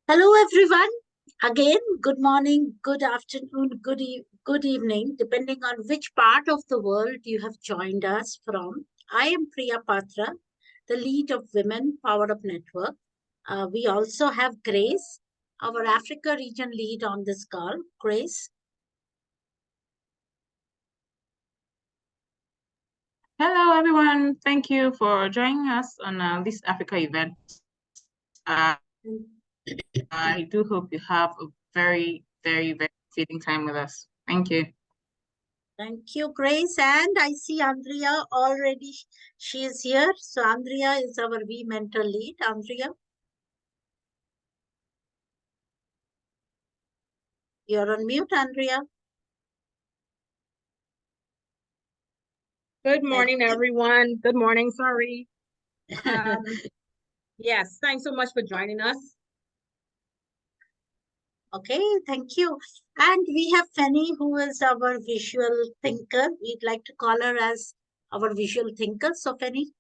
Hello, everyone. Again, good morning, good afternoon, good evening, depending on which part of the world you have joined us from. I am Priya Patra, the lead of Women PowerUp Network. We also have Grace, our Africa region lead on this call. Grace. Hello, everyone. Thank you for joining us on this Africa event. I do hope you have a very, very, very fitting time with us. Thank you. Thank you, Grace. And I see Andrea already. She is here. So Andrea is our V mentor lead. Andrea. You're on mute, Andrea. Good morning, everyone. Good morning. Sorry. Yes, thanks so much for joining us. Okay, thank you. And we have Fanny, who is our visual thinker. We'd like to call her as our visual thinker. So, Fanny.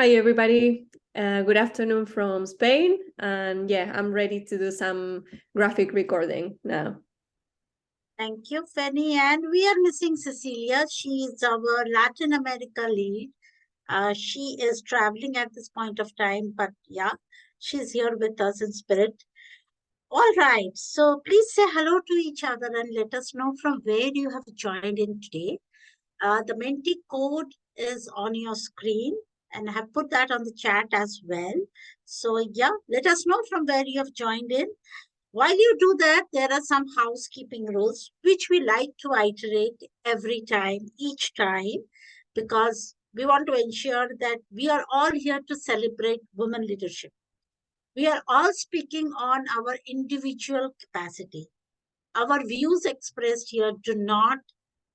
Hi, everybody. Good afternoon from Spain. And yeah, I'm ready to do some graphic recording now. Thank you, Fanny. And we are missing Cecilia. She is our Latin America lead. She is traveling at this point of time, but yeah, she's here with us in spirit. All right. So please say hello to each other and let us know from where you have joined in today. The Menti code is on your screen, and I have put that on the chat as well. So yeah, let us know from where you have joined in. While you do that, there are some housekeeping rules which we like to iterate every time, each time, because we want to ensure that we are all here to celebrate women leadership. We are all speaking on our individual capacity. Our views expressed here do not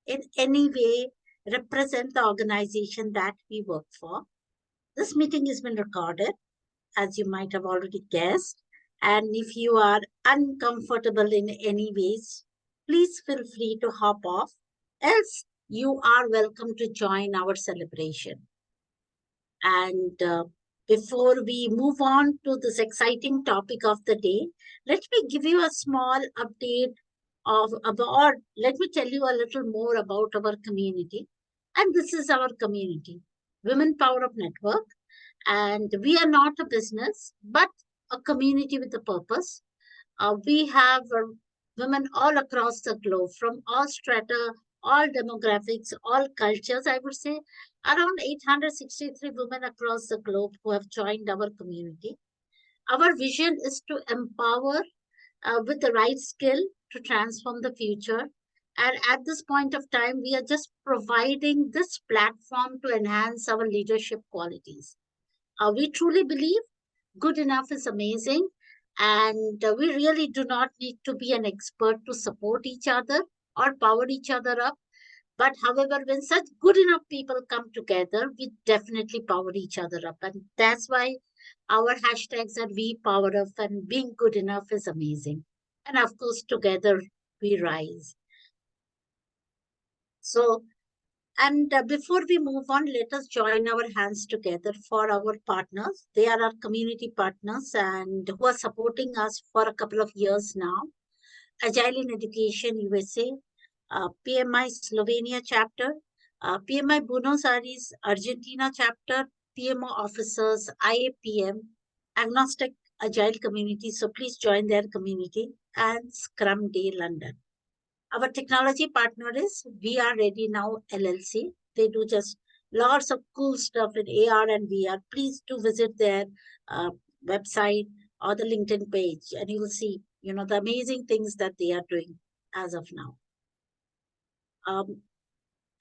in any way represent the organization that we work for. This meeting has been recorded, as you might have already guessed. And if you are uncomfortable in any ways, please feel free to hop off. Else, you are welcome to join our celebration. And before we move on to this exciting topic of the day, let me give you a small update or let me tell you a little more about our community. And this is our community, Women Power Up Network. And we are not a business, but a community with a purpose. We have women all across the globe, from all strata, all demographics, all cultures, I would say, around 863 women across the globe who have joined our community. Our vision is to empower with the right skill to transform the future. And at this point of time, we are just providing this platform to enhance our leadership qualities. We truly believe good enough is amazing. And we really do not need to be an expert to support each other or power each other up. But however, when such good enough people come together, we definitely power each other up. And that's why our hashtags are We Power Up, and being good enough is amazing. And of course, together we rise. So, and before we move on, let us join our hands together for our partners. They are our community partners and who are supporting us for a couple of years now. Agile in Education USA, PMI Slovenia chapter, PMI Buenos Aires Argentina chapter, PMO officers, IAPM, Agnostic Agile Community. So please join their community, and Scrum Day London. Our technology partner is We Are Ready Now LLC. They do just lots of cool stuff in AR and VR. Please do visit their website or the LinkedIn page, and you will see, the amazing things that they are doing as of now.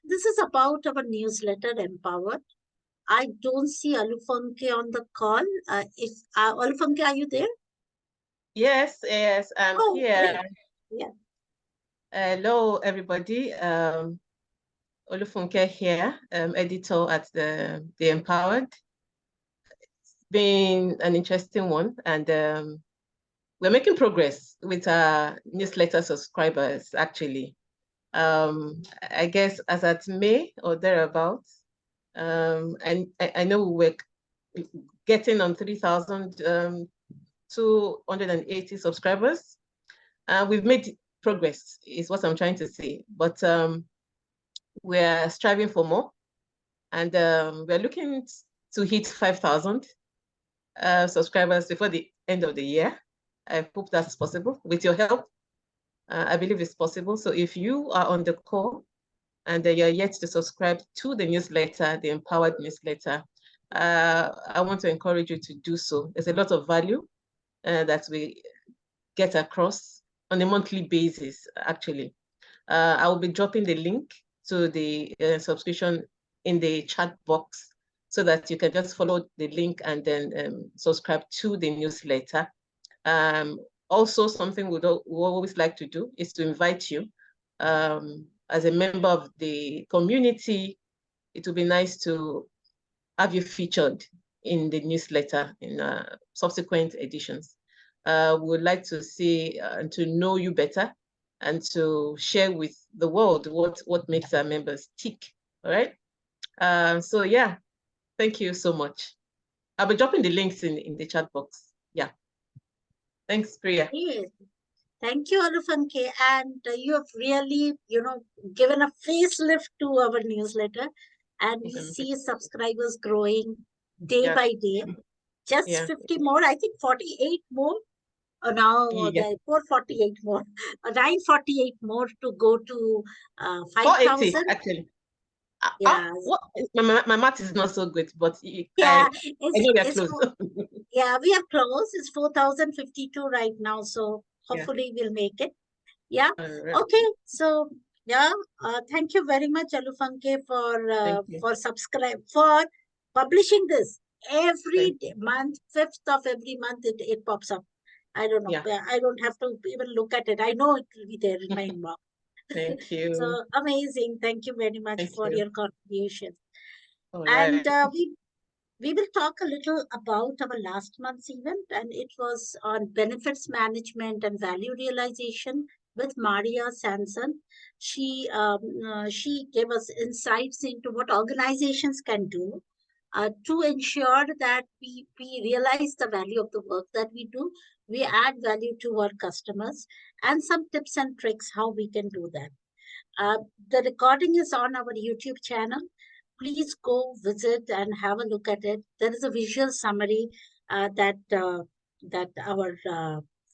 This is about our newsletter, Empowered. I don't see Alufunke on the call. Alufunke, are you there? Yes, I'm here. Great. Yeah. Hello, everybody. Olufunke here, editor at the Empowered. It's been an interesting one, and we're making progress with our newsletter subscribers, actually. I guess as at May or thereabouts, And I know we're getting on 3,280 subscribers. We've made progress, is what I'm trying to say, but we're striving for more, and we're looking to hit 5,000 subscribers before the end of the year. I hope that's possible with your help. I believe it's possible. So if you are on the call and you're yet to subscribe to the newsletter, the Empowered newsletter, I want to encourage you to do so. There's a lot of value that we get across on a monthly basis, actually. I will be dropping the link to the subscription in the chat box so that you can just follow the link and then subscribe to the newsletter. Also, something we always like to do is to invite you as a member of the community. It would be nice to have you featured in the newsletter in subsequent editions. We would like to see and to know you better and to share with the world what makes our members tick, all right? So yeah, thank you so much. I'll be dropping the links in the chat box. Yeah. Thanks, Priya. Yes. Thank you, Olufunke. And you have really, given a facelift to our newsletter. And we see subscribers growing day by day. Just 50 more, I think 48 more. Now there are 448 more, 948 more to go to 5,000. Actually. Yeah. My math is not so good, but I know we are close. Yeah, we are close. It's 4,052 right now. So hopefully we'll make it. Yeah. Right. Okay. So yeah, thank you very much, Olufunke, for publishing this every month, 5th of every month. It pops up. I don't know. Yeah. I don't have to even look at it. I know it will be there in my inbox. Thank you. So amazing. Thank you very much for your contribution. All and right. we will talk a little about our last month's event, and it was on benefits management and value realization with Maria Sanson. She gave us insights into what organizations can do to ensure that we realize the value of the work that we do. We add value to our customers, and some tips and tricks how we can do that. The recording is on our YouTube channel. Please go visit and have a look at it. There is a visual summary that our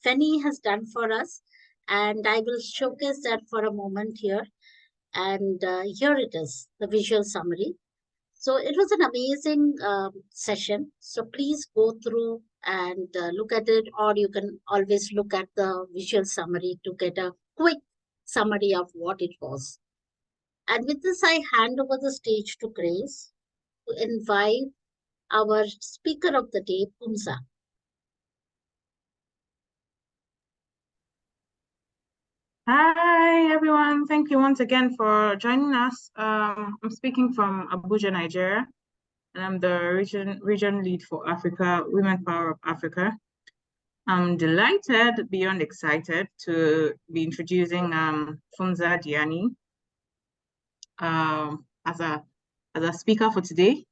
Fenny has done for us, and I will showcase that for a moment here. And here it is, the visual summary. So it was an amazing session. So please go through and look at it, or you can always look at the visual summary to get a quick summary of what it was. And with this, I hand over the stage to Grace to invite our speaker of the day, Punza. Hi, everyone. Thank you once again for joining us. I'm speaking from Abuja, Nigeria, and I'm the region lead for Africa, Women PowerUP Africa. I'm delighted, beyond excited, to be introducing Funza Diani as a speaker for today.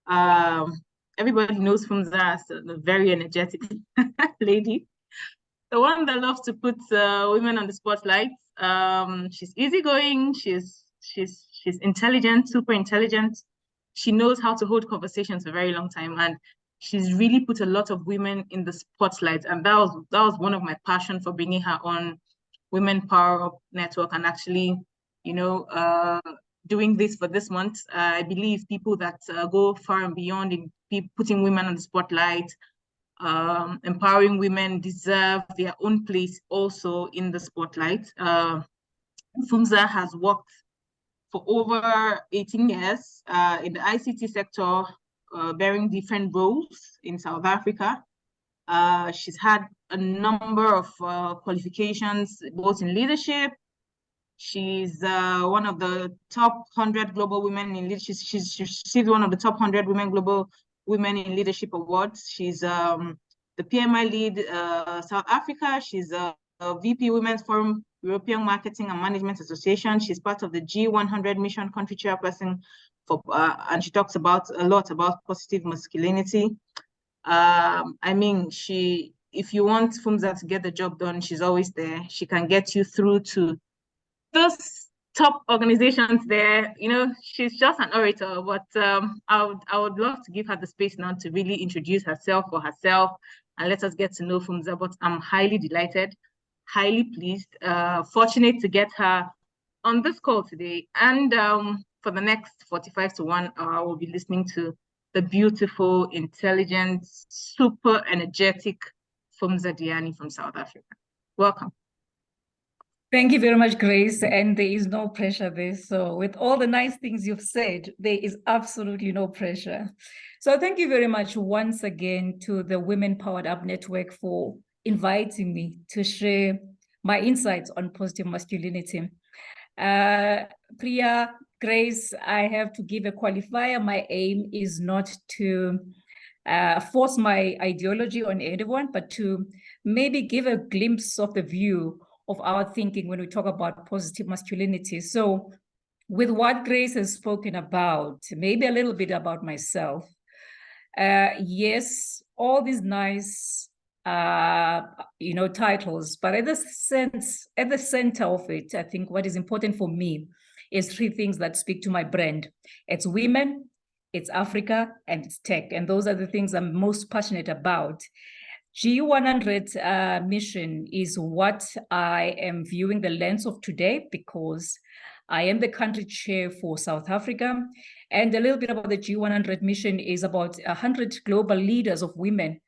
Everybody knows Funza as a very energetic lady, the one that loves to put women on the spotlight. She's easygoing. She's intelligent, super intelligent. She knows how to hold conversations for a very long time, and she's really put a lot of women in the spotlight. And that was one of my passion for bringing her on Women PowerUP Network, and actually, doing this for this month. I believe people that go far and beyond in putting women on the spotlight, empowering women, deserve their own place also in the spotlight. Funza has worked for over 18 years in the ICT sector, bearing different roles in South Africa. She's had a number of qualifications, both in leadership. She's one of the top 100 global women in leadership. She's one of the top 100 global women in leadership awards. She's the PMI lead South Africa. She's a VP Women's Forum European Marketing and Management Association. She's part of the G100 Mission Country Chairperson and she talks about a lot about positive masculinity. I mean, if you want Fumza to get the job done, she's always there. She can get you through to those top organizations there. You know, she's just an orator, but I would love to give her the space now to really introduce herself and let us get to know Fumza. But I'm highly delighted, highly pleased, fortunate to get her on this call today. And for the next 45 to 1 hour, we'll be listening to the beautiful, intelligent, super energetic Fumza Diani from South Africa. Welcome. Thank you very much, Grace. And there is no pressure there. So with all the nice things you've said, there is absolutely no pressure. So thank you very much once again to the Women Powered Up Network for inviting me to share my insights on positive masculinity. Priya, Grace, I have to give a qualifier. My aim is not to force my ideology on anyone, but to maybe give a glimpse of the view of our thinking when we talk about positive masculinity. So with what Grace has spoken about, maybe a little bit about myself. Yes, all these nice titles, but at the center of it, I think what is important for me is 3 things that speak to my brand. It's women, it's Africa, and it's tech. And those are the things I'm most passionate about. G100 mission is what I am viewing the lens of today, because I am the country chair for South Africa. And a little bit about the G100 mission is about 100 global leaders of women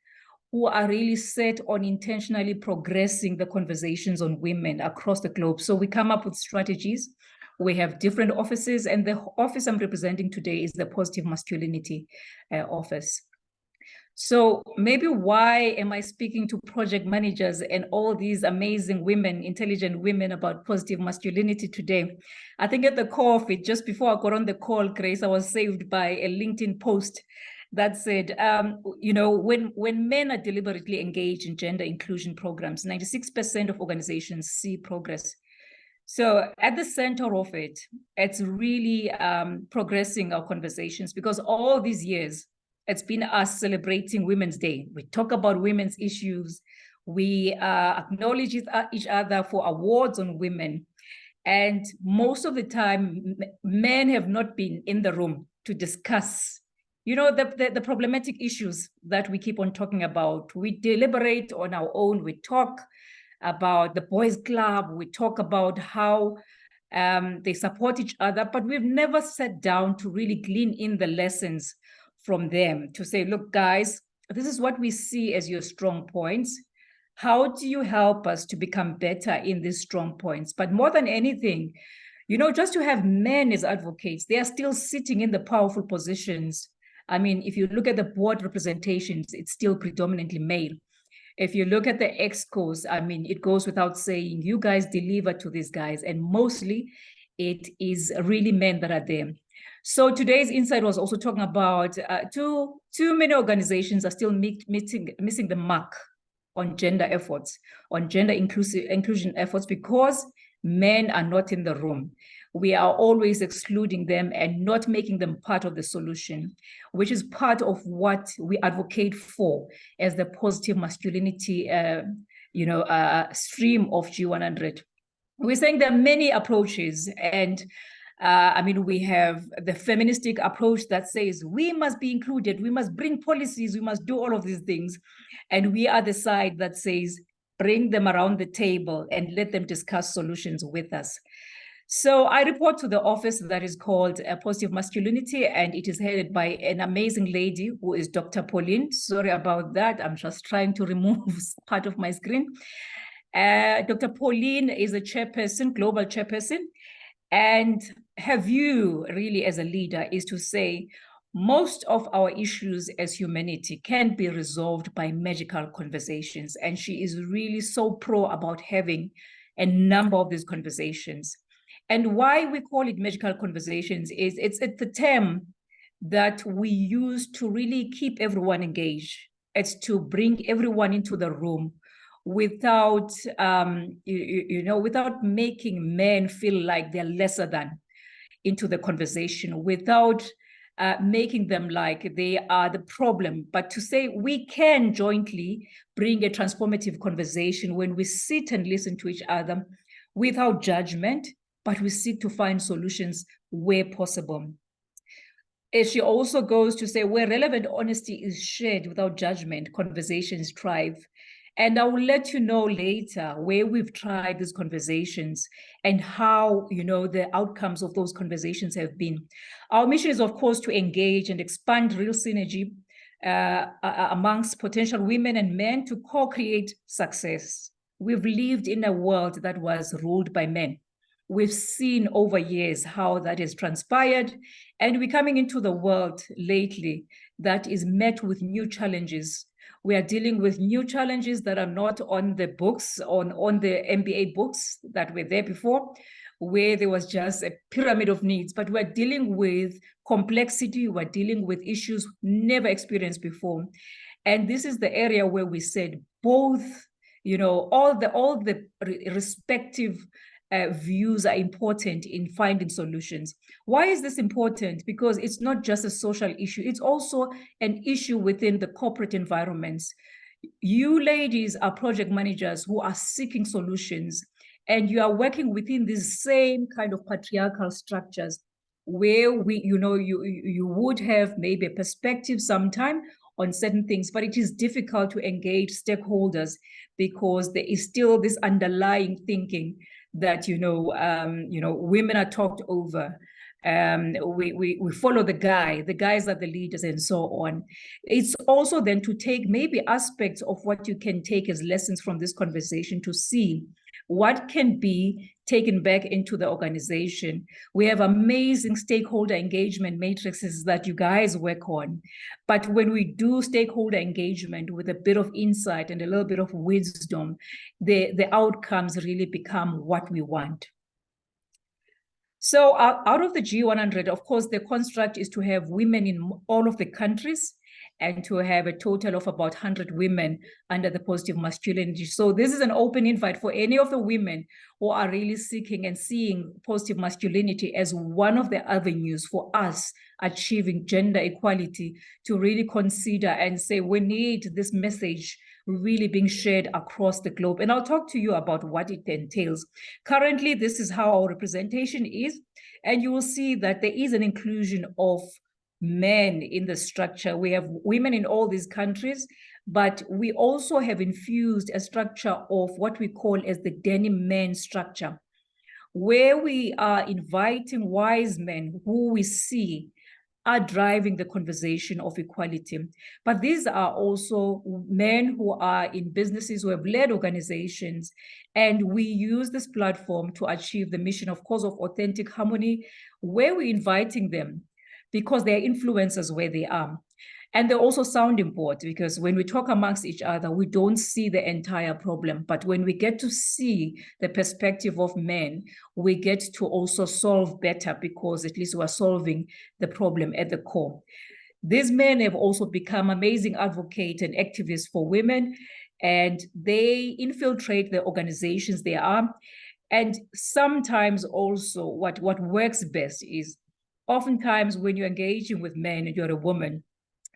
who are really set on intentionally progressing the conversations on women across the globe. So we come up with strategies. We have different offices, and the office I'm representing today is the Positive Masculinity office. So maybe why am I speaking to project managers and all these amazing women, intelligent women about positive masculinity today? I think at the core of it, just before I got on the call, Grace, I was saved by a LinkedIn post that said, when men are deliberately engaged in gender inclusion programs, 96% of organizations see progress. So at the center of it, it's really progressing our conversations, because all these years, it's been us celebrating Women's Day. We talk about women's issues. We acknowledge each other for awards on women. And most of the time, men have not been in the room to discuss, the problematic issues that we keep on talking about. We deliberate on our own. We talk about the boys' club. We talk about how they support each other, but we've never sat down to really glean in the lessons from them, to say, look, guys, this is what we see as your strong points. How do you help us to become better in these strong points? But more than anything, just to have men as advocates, they are still sitting in the powerful positions. I mean, if you look at the board representations, it's still predominantly male. If you look at the excos, I mean, it goes without saying, you guys deliver to these guys, and mostly it is really men that are there. So today's insight was also talking about too many organizations are still missing the mark on gender efforts, on gender inclusion efforts, because men are not in the room. We are always excluding them and not making them part of the solution, which is part of what we advocate for as the positive masculinity stream of G100. We're saying there are many approaches, and we have the feministic approach that says we must be included, we must bring policies, we must do all of these things. And we are the side that says, bring them around the table and let them discuss solutions with us. So I report to the office that is called Positive Masculinity, and it is headed by an amazing lady who is Dr. Pauline. Sorry about that. I'm just trying to remove part of my screen. Dr. Pauline is a chairperson, global chairperson. And her view really as a leader is to say, most of our issues as humanity can be resolved by magical conversations. And she is really so pro about having a number of these conversations. And why we call it magical conversations is it's the term that we use to really keep everyone engaged. It's to bring everyone into the room without, without making men feel like they're lesser than. into the conversation without making them like they are the problem, but to say we can jointly bring a transformative conversation when we sit and listen to each other without judgment, but we seek to find solutions where possible. She also goes to say where relevant honesty is shared without judgment, conversations thrive. And I will let you know later where we've tried these conversations and how, the outcomes of those conversations have been. Our mission is, of course, to engage and expand real synergy amongst potential women and men to co-create success. We've lived in a world that was ruled by men. We've seen over years how that has transpired, and we're coming into the world lately that is met with new challenges. We are dealing with new challenges that are not on the books, on the MBA books that were there before, where there was just a pyramid of needs, but we're dealing with complexity, we're dealing with issues never experienced before. And this is the area where we said both, all the respective views are important in finding solutions. Why is this important? Because it's not just a social issue, it's also an issue within the corporate environments. You ladies are project managers who are seeking solutions, and you are working within these same kind of patriarchal structures where you would have maybe a perspective sometime on certain things, but it is difficult to engage stakeholders because there is still this underlying thinking that women are talked over. We follow the guys are the leaders, and so on. It's also then to take maybe aspects of what you can take as lessons from this conversation to see what can be taken back into the organization. We have amazing stakeholder engagement matrices that you guys work on. But when we do stakeholder engagement with a bit of insight and a little bit of wisdom, the outcomes really become what we want. So out of the G100, of course, the construct is to have women in all of the countries and to have a total of about 100 women under the positive masculinity. So this is an open invite for any of the women who are really seeking and seeing positive masculinity as one of the avenues for us achieving gender equality to really consider and say, we need this message really being shared across the globe. And I'll talk to you about what it entails. Currently, this is how our representation is. And you will see that there is an inclusion of men in the structure. We have women in all these countries, but we also have infused a structure of what we call as the denim men structure, where we are inviting wise men who we see are driving the conversation of equality. But these are also men who are in businesses, who have led organizations, and we use this platform to achieve the mission, of course, of authentic harmony, where we're inviting them because they're influencers where they are. And they're also sounding board, because when we talk amongst each other, we don't see the entire problem. But when we get to see the perspective of men, we get to also solve better, because at least we're solving the problem at the core. These men have also become amazing advocates and activists for women, and they infiltrate the organizations they are. And sometimes also what works best is, oftentimes when you're engaging with men and you're a woman,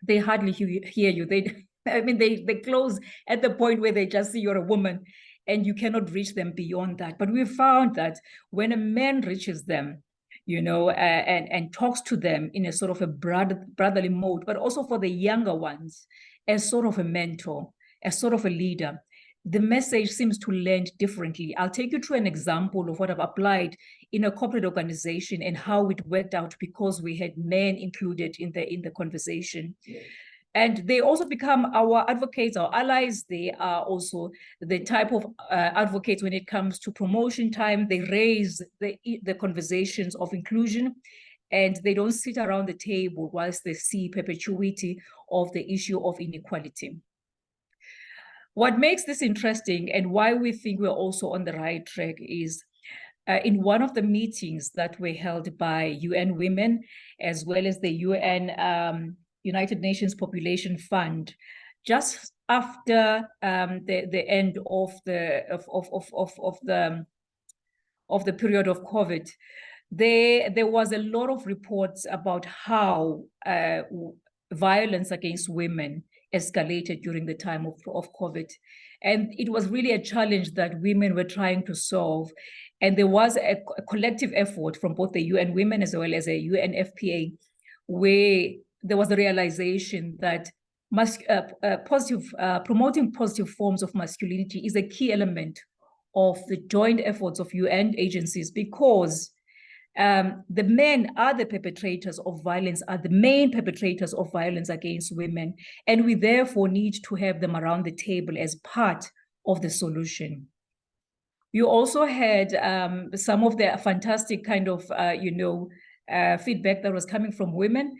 they hardly hear you. They close at the point where they just see you're a woman and you cannot reach them beyond that. But we found that when a man reaches them, and talks to them in a sort of a brotherly mode, but also for the younger ones, as sort of a mentor, as sort of a leader, the message seems to land differently. I'll take you through an example of what I've applied in a corporate organization and how it worked out because we had men included in the conversation. And they also become our advocates, our allies. They are also the type of advocates when it comes to promotion time. They raise the conversations of inclusion, and they don't sit around the table whilst they see perpetuity of the issue of inequality. What makes this interesting and why we think we're also on the right track is in one of the meetings that were held by UN Women, as well as the UN United Nations Population Fund, just after the end of the period of COVID, there was a lot of reports about how violence against women escalated during the time of COVID. And it was really a challenge that women were trying to solve. And there was a collective effort from both the UN Women as well as a UNFPA, where there was the realization that promoting positive forms of masculinity is a key element of the joint efforts of UN agencies, because the men are the perpetrators of violence, are the main perpetrators of violence against women, and we therefore need to have them around the table as part of the solution. You also had some of the fantastic kind of, feedback that was coming from women,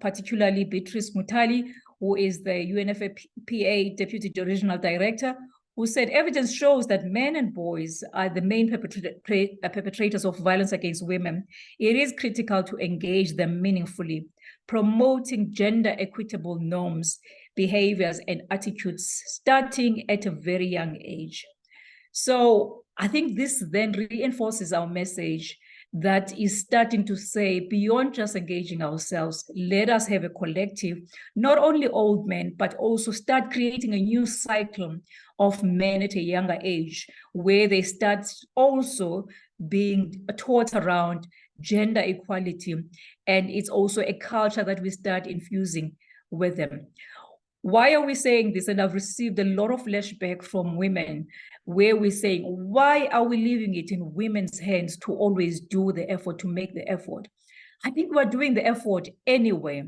particularly Beatrice Mutali, who is the UNFPA Deputy Regional Director, who said evidence shows that men and boys are the main perpetrators of violence against women. It is critical to engage them meaningfully, promoting gender equitable norms, behaviors, and attitudes starting at a very young age. So I think this then reinforces our message that is starting to say, beyond just engaging ourselves, let us have a collective, not only old men, but also start creating a new cycle of men at a younger age, where they start also being taught around gender equality. And it's also a culture that we start infusing with them. Why are we saying this? And I've received a lot of flashback from women where we're saying, why are we leaving it in women's hands to always do the effort, to make the effort? I think we're doing the effort anyway,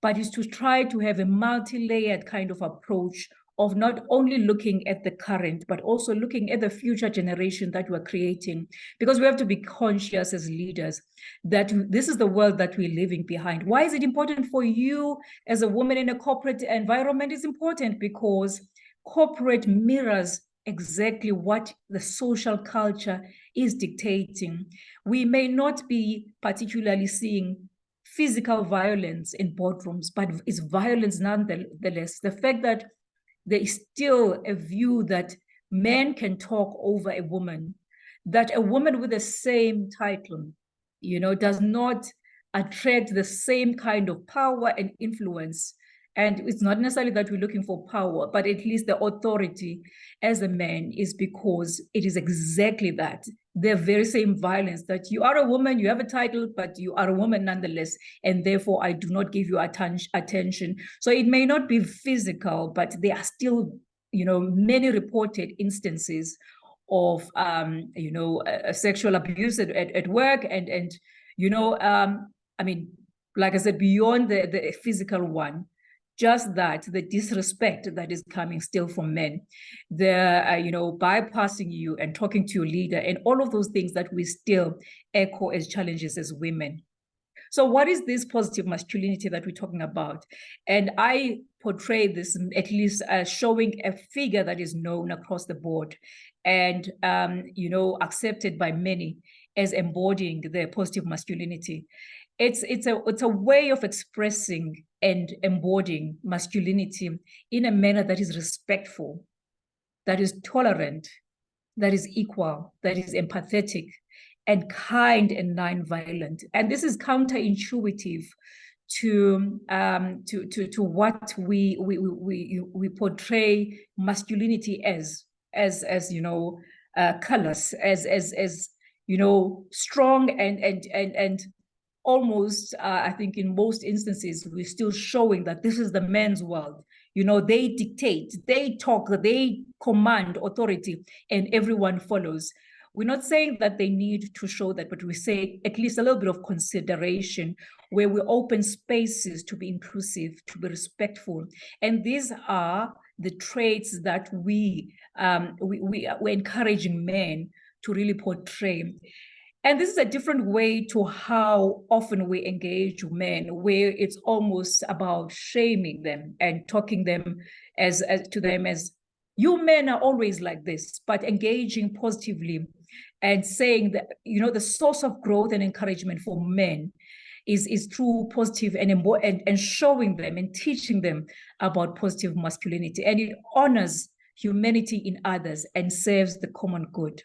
but it's to try to have a multi-layered kind of approach of not only looking at the current, but also looking at the future generation that we're creating, because we have to be conscious as leaders that this is the world that we're leaving behind. Why is it important for you as a woman in a corporate environment? It's important because corporate mirrors exactly what the social culture is dictating. We may not be particularly seeing physical violence in boardrooms, but it's violence nonetheless. The fact that there is still a view that men can talk over a woman, that a woman with the same title, does not attract the same kind of power and influence. And it's not necessarily that we're looking for power, but at least the authority as a man is because it is exactly that. The very same violence that you are a woman, you have a title, but you are a woman nonetheless, and therefore I do not give you attention. So it may not be physical, but there are still, many reported instances of, sexual abuse at work, and I mean, like I said, beyond the physical one, just that the disrespect that is coming still from men, the bypassing you and talking to your leader, and all of those things that we still echo as challenges as women. So what is this positive masculinity that we're talking about? And I portray this at least as showing a figure that is known across the board and accepted by many as embodying the positive masculinity. It's a way of expressing and embodying masculinity in a manner that is respectful, that is tolerant, that is equal, that is empathetic, and kind and non-violent. And this is counterintuitive to what we portray masculinity as callous, as strong and almost, I think in most instances, we're still showing that this is the man's world. They dictate, they talk, they command authority, and everyone follows. We're not saying that they need to show that, but we say at least a little bit of consideration where we open spaces to be inclusive, to be respectful. And these are the traits that we're encouraging men to really portray. And this is a different way to how often we engage men, where it's almost about shaming them and talking them as you men are always like this, but engaging positively and saying that, the source of growth and encouragement for men is through positive and showing them and teaching them about positive masculinity. And it honors humanity in others and serves the common good.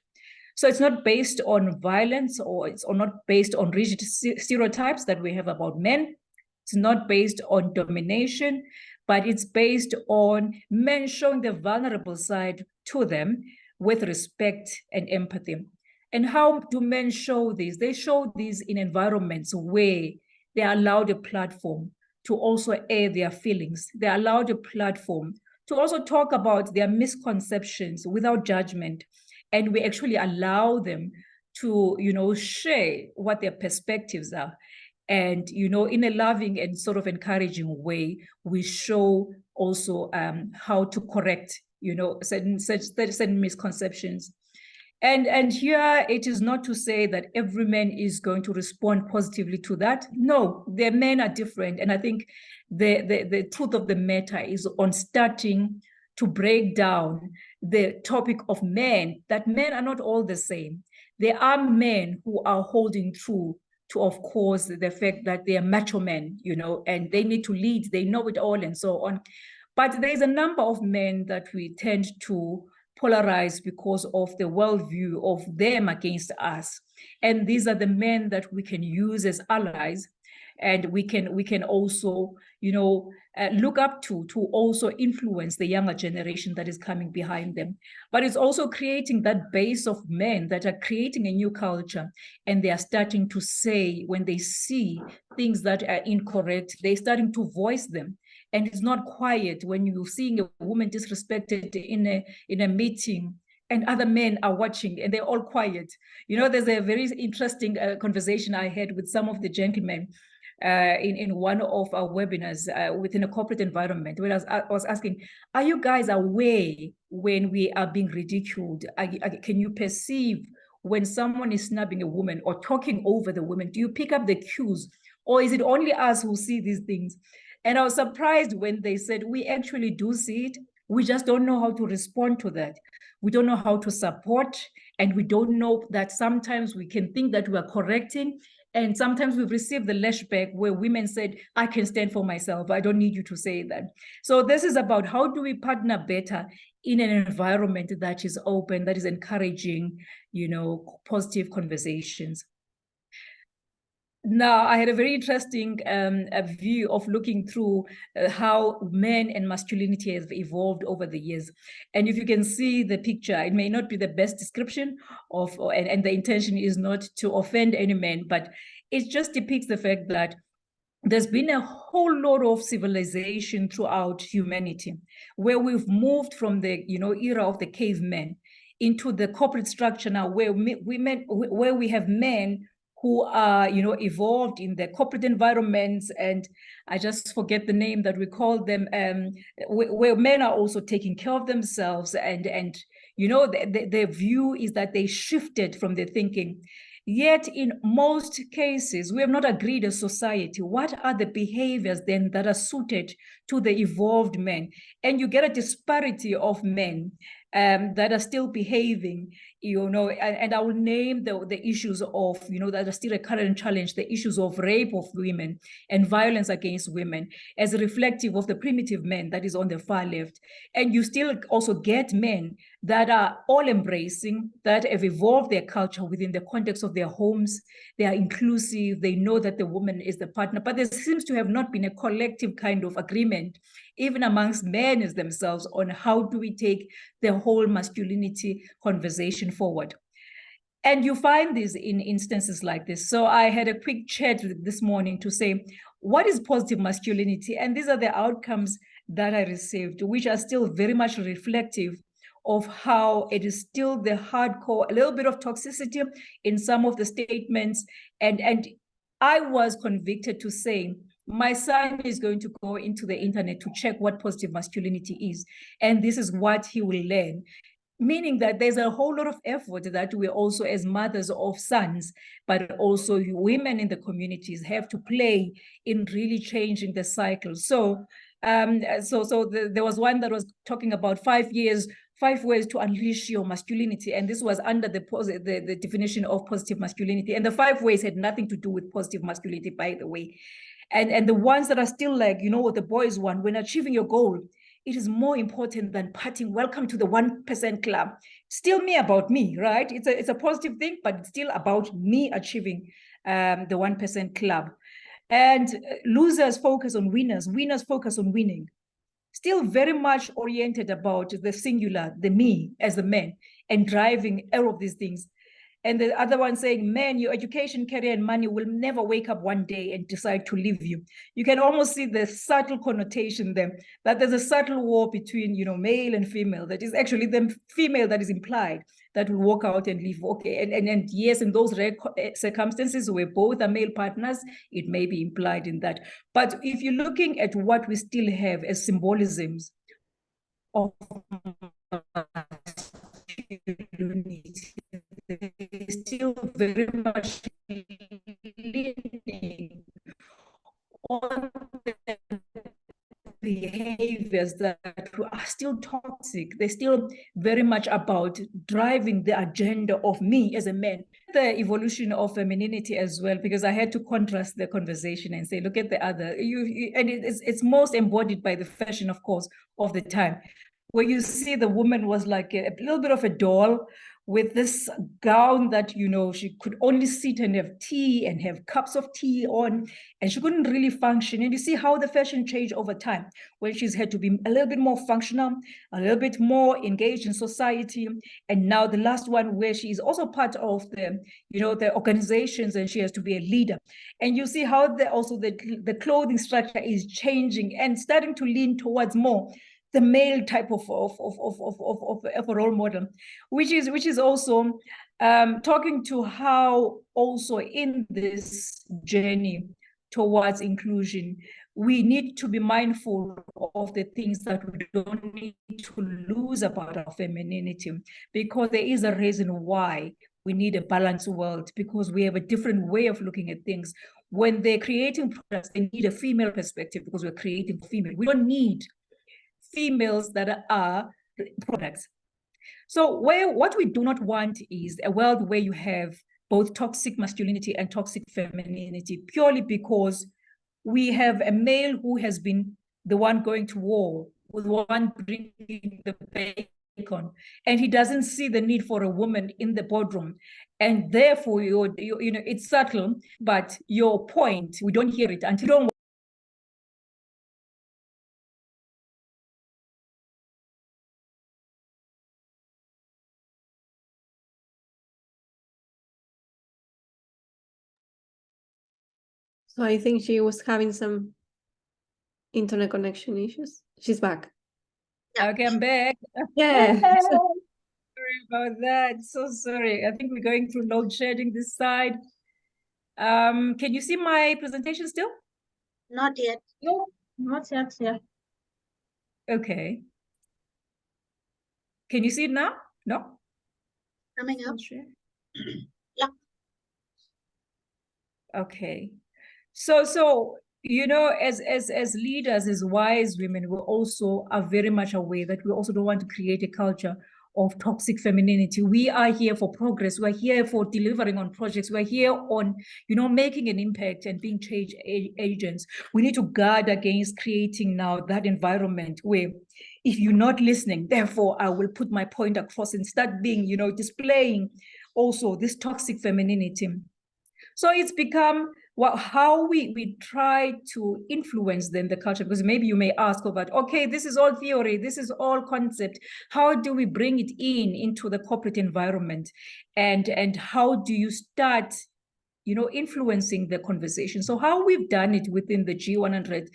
So it's not based on violence, or it's not based on rigid stereotypes that we have about men. It's not based on domination, but it's based on men showing the vulnerable side to them with respect and empathy. And how do men show this? They show this in environments where they are allowed a platform to also air their feelings. They are allowed a platform to also talk about their misconceptions without judgment. And we actually allow them to, share what their perspectives are. And, in a loving and sort of encouraging way, we show also how to correct, certain misconceptions. And here it is not to say that every man is going to respond positively to that. No, the men are different. And I think the truth of the matter is on starting to break down the topic of men, that men are not all the same. There are men who are holding true to, of course, the fact that they are macho men, and they need to lead, they know it all and so on. But there's a number of men that we tend to polarize because of the worldview of them against us. And these are the men that we can use as allies, and we can also, look up to also influence the younger generation that is coming behind them. But it's also creating that base of men that are creating a new culture, and they are starting to say, when they see things that are incorrect, they're starting to voice them. And it's not quiet when you're seeing a woman disrespected in a meeting and other men are watching and they're all quiet. There's a very interesting conversation I had with some of the gentlemen in one of our webinars within a corporate environment, where I was asking, are you guys aware when we are being ridiculed? Can you perceive when someone is snubbing a woman or talking over the woman? Do you pick up the cues, or is it only us who see these things? And I was surprised when they said, we actually do see it. We just don't know how to respond to that. We don't know how to support, and we don't know that sometimes we can think that we are correcting, and sometimes we've received the lashback where women said, I can stand for myself. I don't need you to say that. So this is about how do we partner better in an environment that is open, that is encouraging, positive conversations. Now, I had a very interesting view of looking through how men and masculinity have evolved over the years. And if you can see the picture, it may not be the best description of, and the intention is not to offend any man, but it just depicts the fact that there's been a whole lot of civilization throughout humanity, where we've moved from the era of the cavemen into the corporate structure now, where we have men who are, evolved in the corporate environments, and I just forget the name that we call them, where men are also taking care of themselves, and the view is that they shifted from their thinking. Yet in most cases, we have not agreed as society. What are the behaviors then that are suited to the evolved men? And you get a disparity of men that are still behaving, and I will name the issues of, that are still a current challenge, the issues of rape of women and violence against women as reflective of the primitive men that is on the far left. And you still also get men that are all embracing, that have evolved their culture within the context of their homes. They are inclusive, they know that the woman is the partner, but there seems to have not been a collective kind of agreement, even amongst men as themselves, on how do we take the whole masculinity conversation forward. And you find this in instances like this. So I had a quick chat this morning to say, what is positive masculinity? And these are the outcomes that I received, which are still very much reflective of how it is still the hardcore, a little bit of toxicity in some of the statements. And I was convicted to say, my son is going to go into the internet to check what positive masculinity is. And this is what he will learn. Meaning that there's a whole lot of effort that we also, as mothers of sons, but also women in the communities, have to play in really changing the cycle. So there was one that was talking about 5 ways to unleash your masculinity. And this was under the definition of positive masculinity. And the 5 ways had nothing to do with positive masculinity, by the way. And the ones that are still like, the boys one, when achieving your goal, it is more important than partying. Welcome to the 1% club. still me about me, right? It's a positive thing, but it's still about me achieving the 1% club. And losers focus on winners, winners focus on winning. Still very much oriented about the singular, the me as a man, and driving all of these things. And the other one saying, man, your education, career, and money will never wake up one day and decide to leave you. You can almost see the subtle connotation there, that there's a subtle war between, male and female, that is actually the female that is implied, that will walk out and leave. Okay, and yes, in those rare circumstances where both are male partners, it may be implied in that. But if you're looking at what we still have as symbolisms of unity, still very much leaning on the behaviors that are still toxic. They're still very much about driving the agenda of me as a man. The evolution of femininity as well, because I had to contrast the conversation and say, look at the other. And it's most embodied by the fashion, of course, of the time, where you see the woman was like a little bit of a doll with this gown that, she could only sit and have tea and have cups of tea on, and she couldn't really function. And you see how the fashion changed over time, when she's had to be a little bit more functional, a little bit more engaged in society. And now the last one, where she is also part of the, the organizations, and she has to be a leader. And you see how the clothing structure is changing and starting to lean towards more the male type of a role model, which is also talking to how also in this journey towards inclusion, we need to be mindful of the things that we don't need to lose about our femininity, because there is a reason why we need a balanced world, because we have a different way of looking at things. When they're creating products, they need a female perspective, because we're creating female. We don't need females that are products. So what we do not want is a world where you have both toxic masculinity and toxic femininity, purely because we have a male who has been the one going to war, with one bringing the bacon, and he doesn't see the need for a woman in the boardroom. And therefore, it's subtle, but your point, we don't hear it until you don't. So I think she was having some internet connection issues. She's back. Okay, I'm back. Yeah. Sorry about that. So sorry. I think we're going through load shedding this side. Can you see my presentation still? Not yet. No, not yet. Yeah. Okay. Can you see it now? No? Coming up. Sure. Yeah. Okay. So as leaders, as wise women, we also are very much aware that we also don't want to create a culture of toxic femininity. We are here for progress. We're here for delivering on projects. We're here on, making an impact and being change agents. We need to guard against creating now that environment where, if you're not listening, therefore I will put my point across and start being, displaying also this toxic femininity. So it's become how we try to influence then the culture, because maybe you may ask about, okay, this is all theory, this is all concept. How do we bring it into the corporate environment? And how do you start, influencing the conversation? So how we've done it within the G100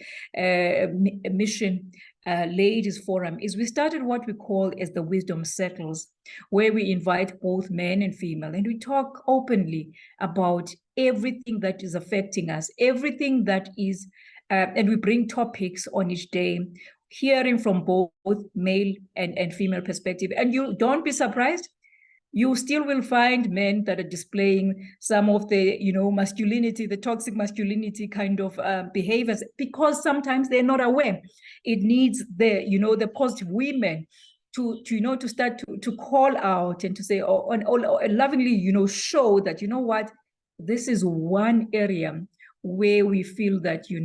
mission ladies forum is we started what we call as the wisdom circles, where we invite both men and female, and we talk openly about everything that is affecting us, everything that is, and we bring topics on each day, hearing from both male and female perspective. And you don't be surprised, you still will find men that are displaying some of the, masculinity, the toxic masculinity kind of behaviors, because sometimes they're not aware. It needs the positive women to start to call out and to say, and lovingly, show that, what, this is one area where we feel that, you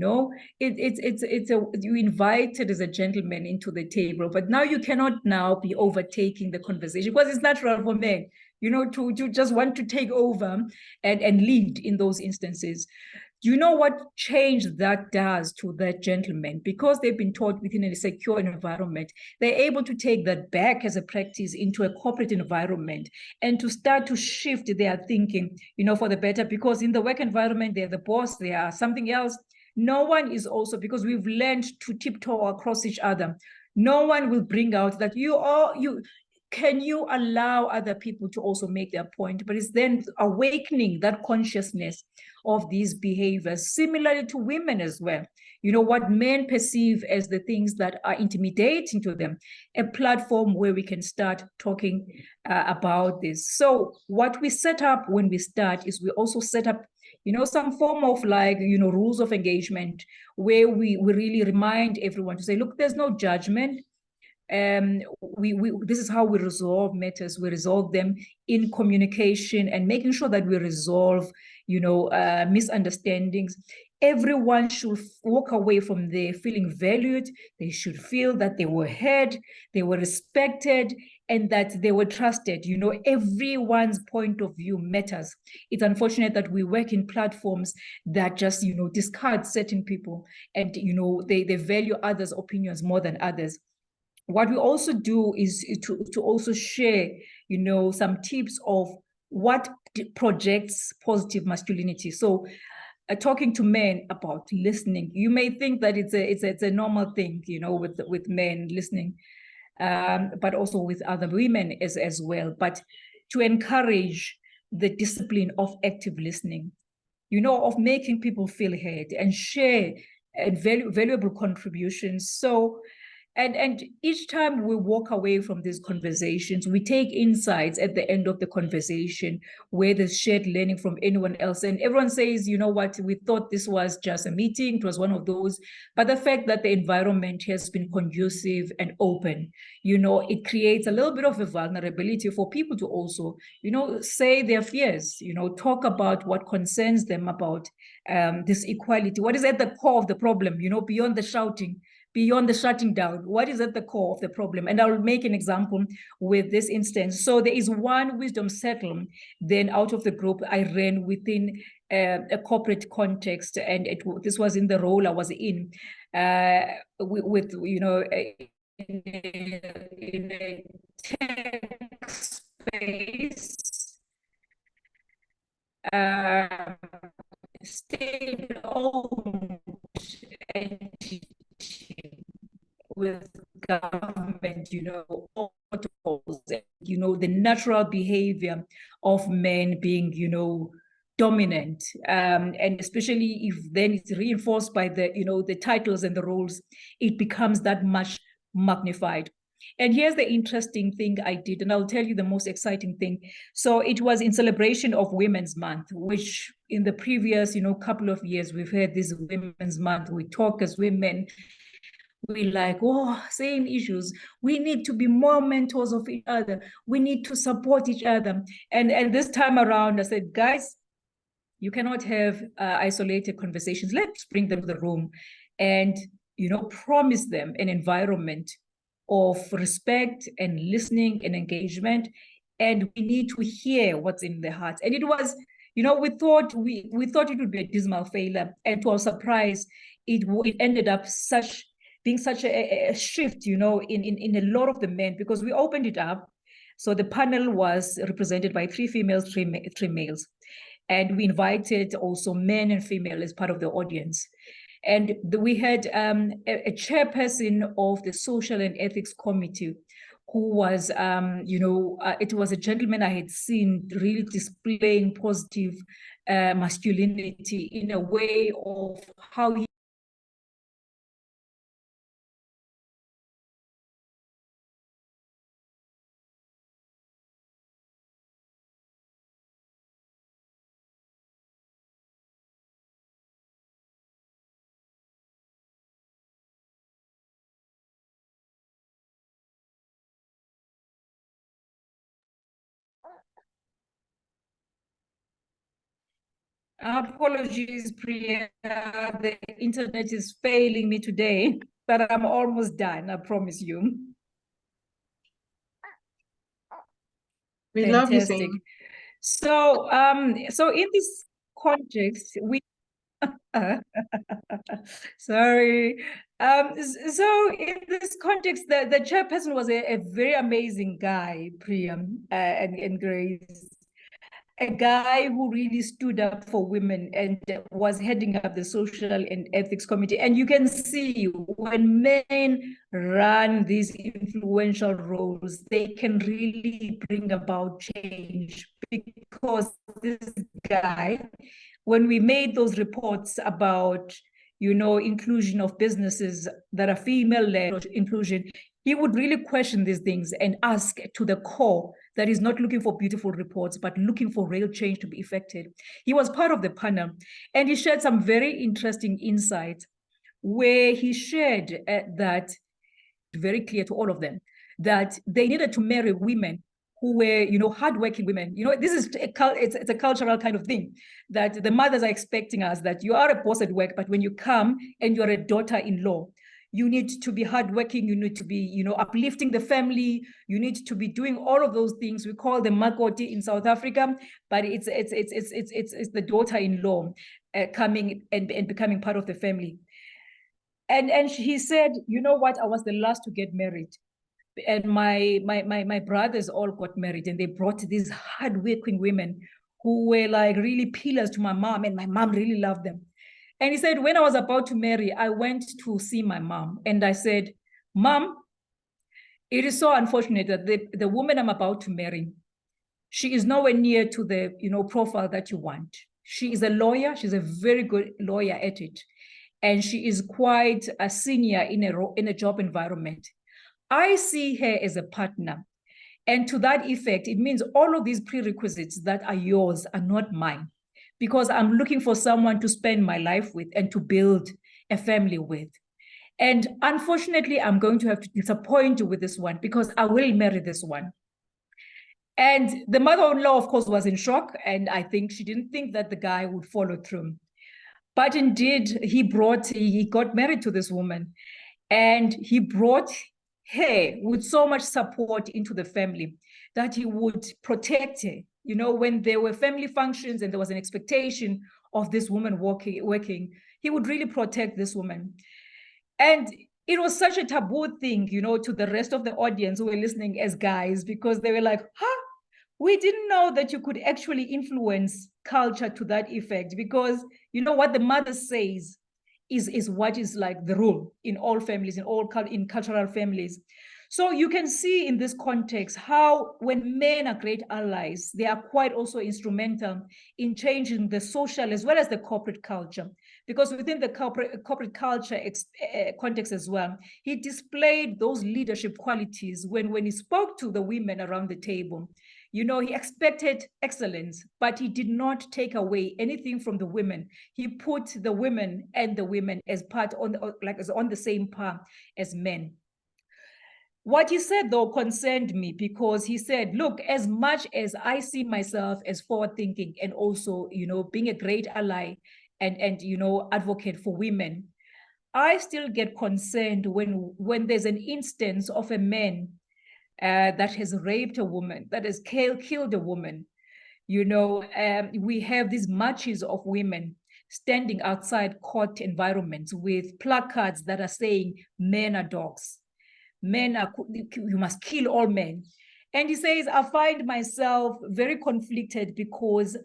you invited as a gentleman into the table, but now you cannot now be overtaking the conversation, because it's natural for men, to just want to take over and lead in those instances. You know what change that does to that gentleman? Because they've been taught within a secure environment, they're able to take that back as a practice into a corporate environment and to start to shift their thinking, for the better. Because in the work environment, they're the boss, they are something else. No one is also, because we've learned to tiptoe across each other, no one will bring out that can you allow other people to also make their point? But it's then awakening that consciousness of these behaviors, similarly to women as well. What men perceive as the things that are intimidating to them, a platform where we can start talking about this. So what we set up when we start is we also set up some form of rules of engagement, where we really remind everyone to say, look, there's no judgment. This is how we resolve matters. We resolve them in communication and making sure that we resolve, misunderstandings. Everyone should walk away from there feeling valued. They should feel that they were heard, they were respected, and that they were trusted. Everyone's point of view matters. It's unfortunate that we work in platforms that just, discard certain people, and, they value others' opinions more than others. What we also do is to also share, some tips of what projects positive masculinity. So talking to men about listening, you may think that it's a normal thing, with men listening, but also with other women as well. But to encourage the discipline of active listening, of making people feel heard and share valuable contributions. So and each time we walk away from these conversations, we take insights at the end of the conversation where there's shared learning from anyone else. And everyone says, you know what, we thought this was just a meeting, it was one of those. But the fact that the environment has been conducive and open, it creates a little bit of a vulnerability for people to also, say their fears, talk about what concerns them about this equality. What is at the core of the problem, beyond the shouting, beyond the shutting down? What is at the core of the problem? And I'll make an example with this instance. So there is one wisdom circle, then out of the group I ran within a corporate context, and this was in the role I was in, with in a tech space, state-owned entity with government, protocols, the natural behavior of men being, dominant, and especially if then it's reinforced by the, the titles and the roles, it becomes that much magnified. And here's the interesting thing I did, and I'll tell you the most exciting thing. So it was in celebration of Women's Month, which in the previous, couple of years, we've had this Women's Month. We talk as women. We same issues. We need to be more mentors of each other. We need to support each other. And this time around, I said, guys, you cannot have isolated conversations. Let's bring them to the room and, promise them an environment of respect and listening and engagement. And we need to hear what's in their hearts. And it was, we thought it would be a dismal failure. And to our surprise, it ended up being such a shift, in a lot of the men, because we opened it up. So the panel was represented by 3 females, 3 males. And we invited also men and female as part of the audience. And we had a chairperson of the Social and Ethics Committee, who was, it was a gentleman I had seen really displaying positive masculinity in a way of how he Apologies, Priya. The internet is failing me today, but I'm almost done, I promise you. We love you, Fantastic. Sain. So, so in this context, we sorry. So in this context, the chairperson was a very amazing guy, Priyam and Grace. A guy who really stood up for women and was heading up the social and ethics committee. And you can see when men run these influential roles, they can really bring about change, because this guy, when we made those reports about, you know, inclusion of businesses that are female-led inclusion, he would really question these things and ask to the core that he's not looking for beautiful reports, but looking for real change to be effected. He was part of the panel, and he shared some very interesting insights where he shared that, very clear to all of them, that they needed to marry women who were, you know, hardworking women. You know, this is it's a cultural kind of thing, that the mothers are expecting us that you are a boss at work, but when you come and you're a daughter-in-law, you need to be hardworking, you need to be, you know, uplifting the family, you need to be doing all of those things. We call them makoti in South Africa, but it's the daughter-in-law coming and becoming part of the family. And he said, you know what, I was the last to get married. And my brothers all got married, and they brought these hardworking women who were like really pillars to my mom, and my mom really loved them. And he said, when I was about to marry, I went to see my mom, and I said, Mom, it is so unfortunate that the woman I'm about to marry, she is nowhere near to the, you know, profile that you want. She is a lawyer. She's a very good lawyer at it. And she is quite a senior in a job environment. I see her as a partner. And to that effect, it means all of these prerequisites that are yours are not mine, because I'm looking for someone to spend my life with and to build a family with. And unfortunately, I'm going to have to disappoint you with this one, because I will marry this one. And the mother-in-law, of course, was in shock. And I think she didn't think that the guy would follow through. But indeed, he got married to this woman, and he brought her with so much support into the family that he would protect her. You know, when there were family functions and there was an expectation of this woman working, he would really protect this woman. And it was such a taboo thing, you know, to the rest of the audience who were listening as guys, because they were like, huh? We didn't know that you could actually influence culture to that effect, because, you know, what the mother says is what is like the rule in all families, in cultural families. So you can see in this context how when men are great allies, they are quite also instrumental in changing the social as well as the corporate culture. Because within the corporate culture context as well, he displayed those leadership qualities when he spoke to the women around the table. You know, he expected excellence, but he did not take away anything from the women. He put the women as part on the same par as men. What he said, though, concerned me, because he said, look, as much as I see myself as forward thinking and also, you know, being a great ally and you know, advocate for women, I still get concerned when there's an instance of a man that has raped a woman, that has killed a woman. You know, we have these marches of women standing outside court environments with placards that are saying, men are dogs. Men are, you must kill all men. And he says, I find myself very conflicted, because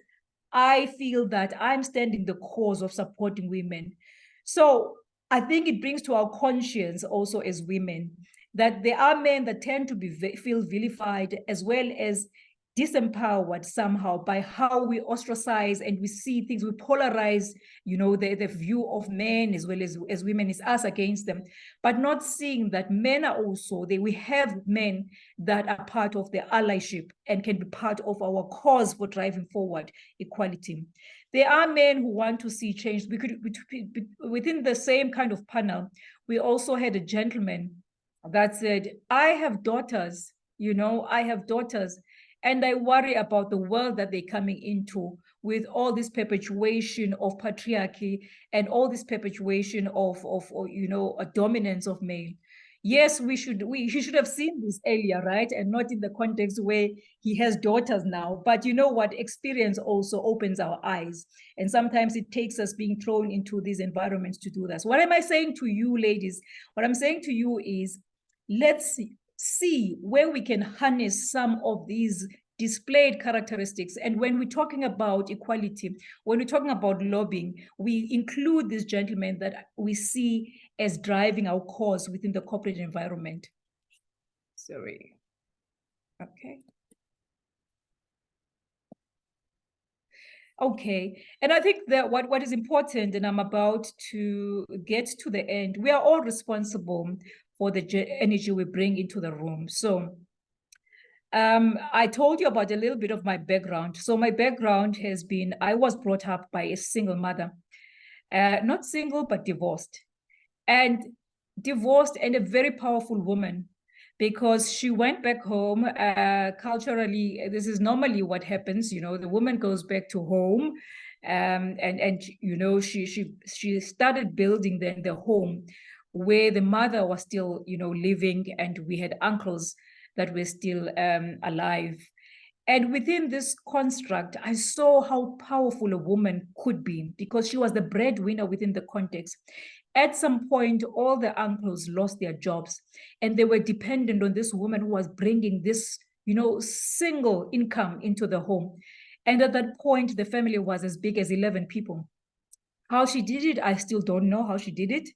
I feel that I'm standing the cause of supporting women. So I think it brings to our conscience also as women that there are men that tend to feel vilified as well as disempowered somehow by how we ostracize and we see things, we polarize, you know, the view of men as well as women is us against them, but not seeing that men are also, we have men that are part of the allyship and can be part of our cause for driving forward equality. There are men who want to see change. We could, within the same kind of panel, we also had a gentleman that said, I have daughters, you know, I have daughters, And I worry about the world that they're coming into with all this perpetuation of patriarchy and all this perpetuation of a dominance of male. Yes, he should have seen this earlier, right? And not in the context where he has daughters now. But you know what? Experience also opens our eyes. And sometimes it takes us being thrown into these environments to do that. So what am I saying to you, ladies? What I'm saying to you is, let's see where we can harness some of these displayed characteristics. And when we're talking about equality, when we're talking about lobbying, we include these gentlemen that we see as driving our cause within the corporate environment. Sorry. Okay. Okay, and I think that what is important, and I'm about to get to the end, we are all responsible for the energy we bring into the room. So I told you about a little bit of my background. So my background has been, I was brought up by a single mother, not single, but divorced. And divorced, and a very powerful woman, because she went back home. Culturally, this is normally what happens. You know, the woman goes back to home, and you know, she started building then the home where the mother was still, you know, living, and we had uncles that were still alive. And within this construct, I saw how powerful a woman could be, because she was the breadwinner within the context. At some point, all the uncles lost their jobs, and they were dependent on this woman who was bringing this, you know, single income into the home. And at that point, the family was as big as 11 people. How she did it, I still don't know how she did it.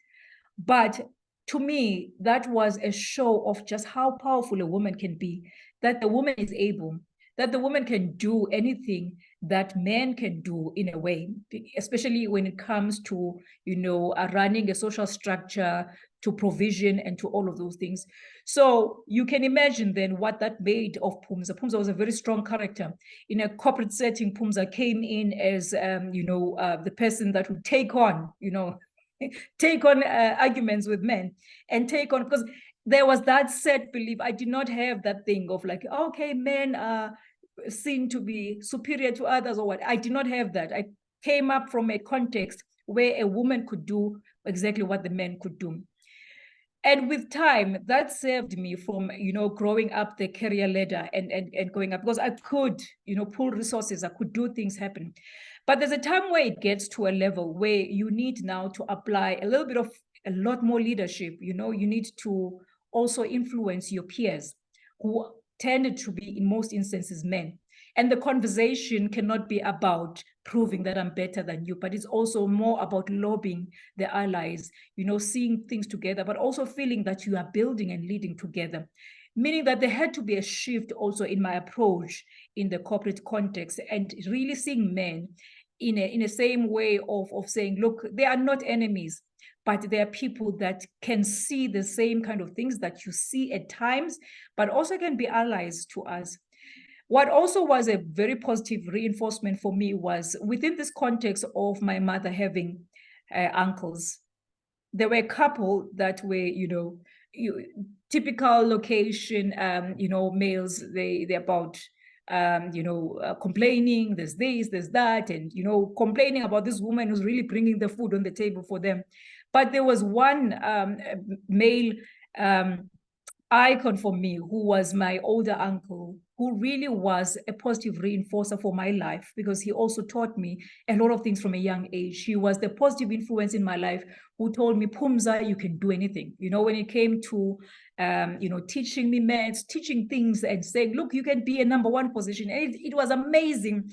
But to me, that was a show of just how powerful a woman can be, that the woman is able, that the woman can do anything that men can do in a way, especially when it comes to, you know, running a social structure, to provision, and to all of those things. So you can imagine then what that made of Phumza. Phumza was a very strong character. In a corporate setting, Phumza came in as, the person that would take on, arguments with men, and take on, because there was that set belief. I did not have that thing of like, okay, men are seen to be superior to others or what. I did not have that. I came up from a context where a woman could do exactly what the men could do. And with time, that saved me from, growing up the career ladder and going up, because I could, pull resources, I could do things happen. But there's a time where it gets to a level where you need now to apply a lot more leadership. You need to also influence your peers, who tended to be, in most instances, men. And the conversation cannot be about proving that I'm better than you, but it's also more about lobbying the allies, seeing things together, but also feeling that you are building and leading together. Meaning that there had to be a shift also in my approach in the corporate context, and really seeing men in a same way of saying, look, they are not enemies, but there are people that can see the same kind of things that you see at times, but also can be allies to us. What also was a very positive reinforcement for me was within this context of my mother having uncles. There were a couple that were, typical location, males, they're about, complaining, there's this, there's that, and, complaining about this woman who's really bringing the food on the table for them. But there was one male icon for me, who was my older uncle, who really was a positive reinforcer for my life, because he also taught me a lot of things from a young age. He was the positive influence in my life, who told me, Phumza, you can do anything. When it came to, teaching me maths, teaching things, and saying, look, you can be a number one position. And it was amazing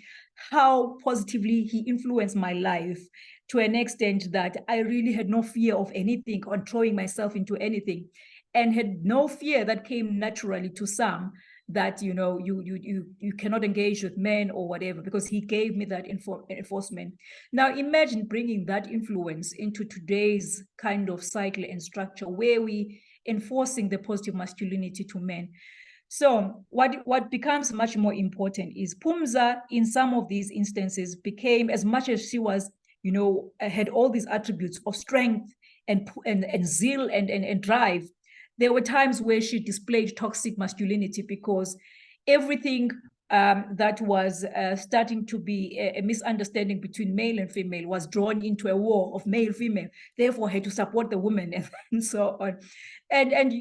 how positively he influenced my life, to an extent that I really had no fear of anything or throwing myself into anything, and had no fear that came naturally to some, that you cannot engage with men or whatever, because he gave me that enforcement. Now imagine bringing that influence into today's kind of cycle and structure, where we enforcing the positive masculinity to men. So what becomes much more important is Phumza, in some of these instances, became, as much as she was, had all these attributes of strength and zeal and drive, there were times where she displayed toxic masculinity, because everything that was starting to be a misunderstanding between male and female, was drawn into a war of male-female, therefore had to support the women and so on. And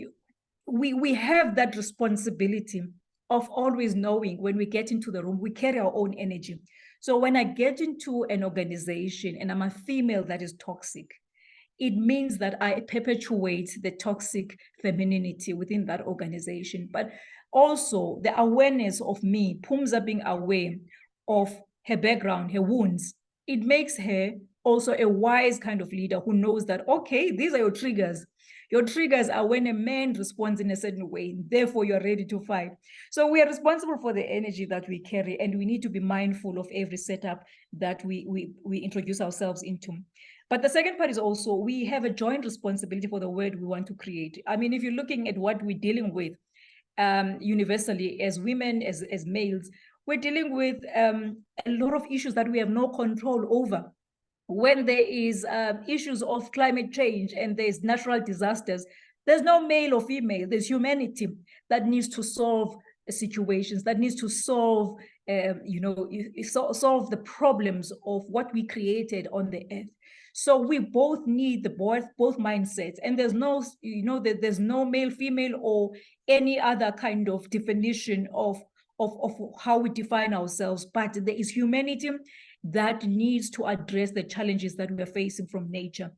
we have that responsibility of always knowing when we get into the room, we carry our own energy. So when I get into an organization and I'm a female that is toxic, it means that I perpetuate the toxic femininity within that organization. But also the awareness of me, Pumza being aware of her background, her wounds, it makes her also a wise kind of leader who knows that, okay, these are your triggers. Your triggers are when a man responds in a certain way, therefore you're ready to fight. So we are responsible for the energy that we carry, and we need to be mindful of every setup that we introduce ourselves into. But the second part is also, we have a joint responsibility for the world we want to create. I mean, if you're looking at what we're dealing with universally as women, as males, we're dealing with a lot of issues that we have no control over. When there is issues of climate change and there's natural disasters, there's no male or female, there's humanity that needs to solve situations, that needs to solve, solve the problems of what we created on the earth. So we both need the both mindsets, and there's no, there's no male, female, or any other kind of definition of how we define ourselves, but there is humanity that needs to address the challenges that we are facing from nature.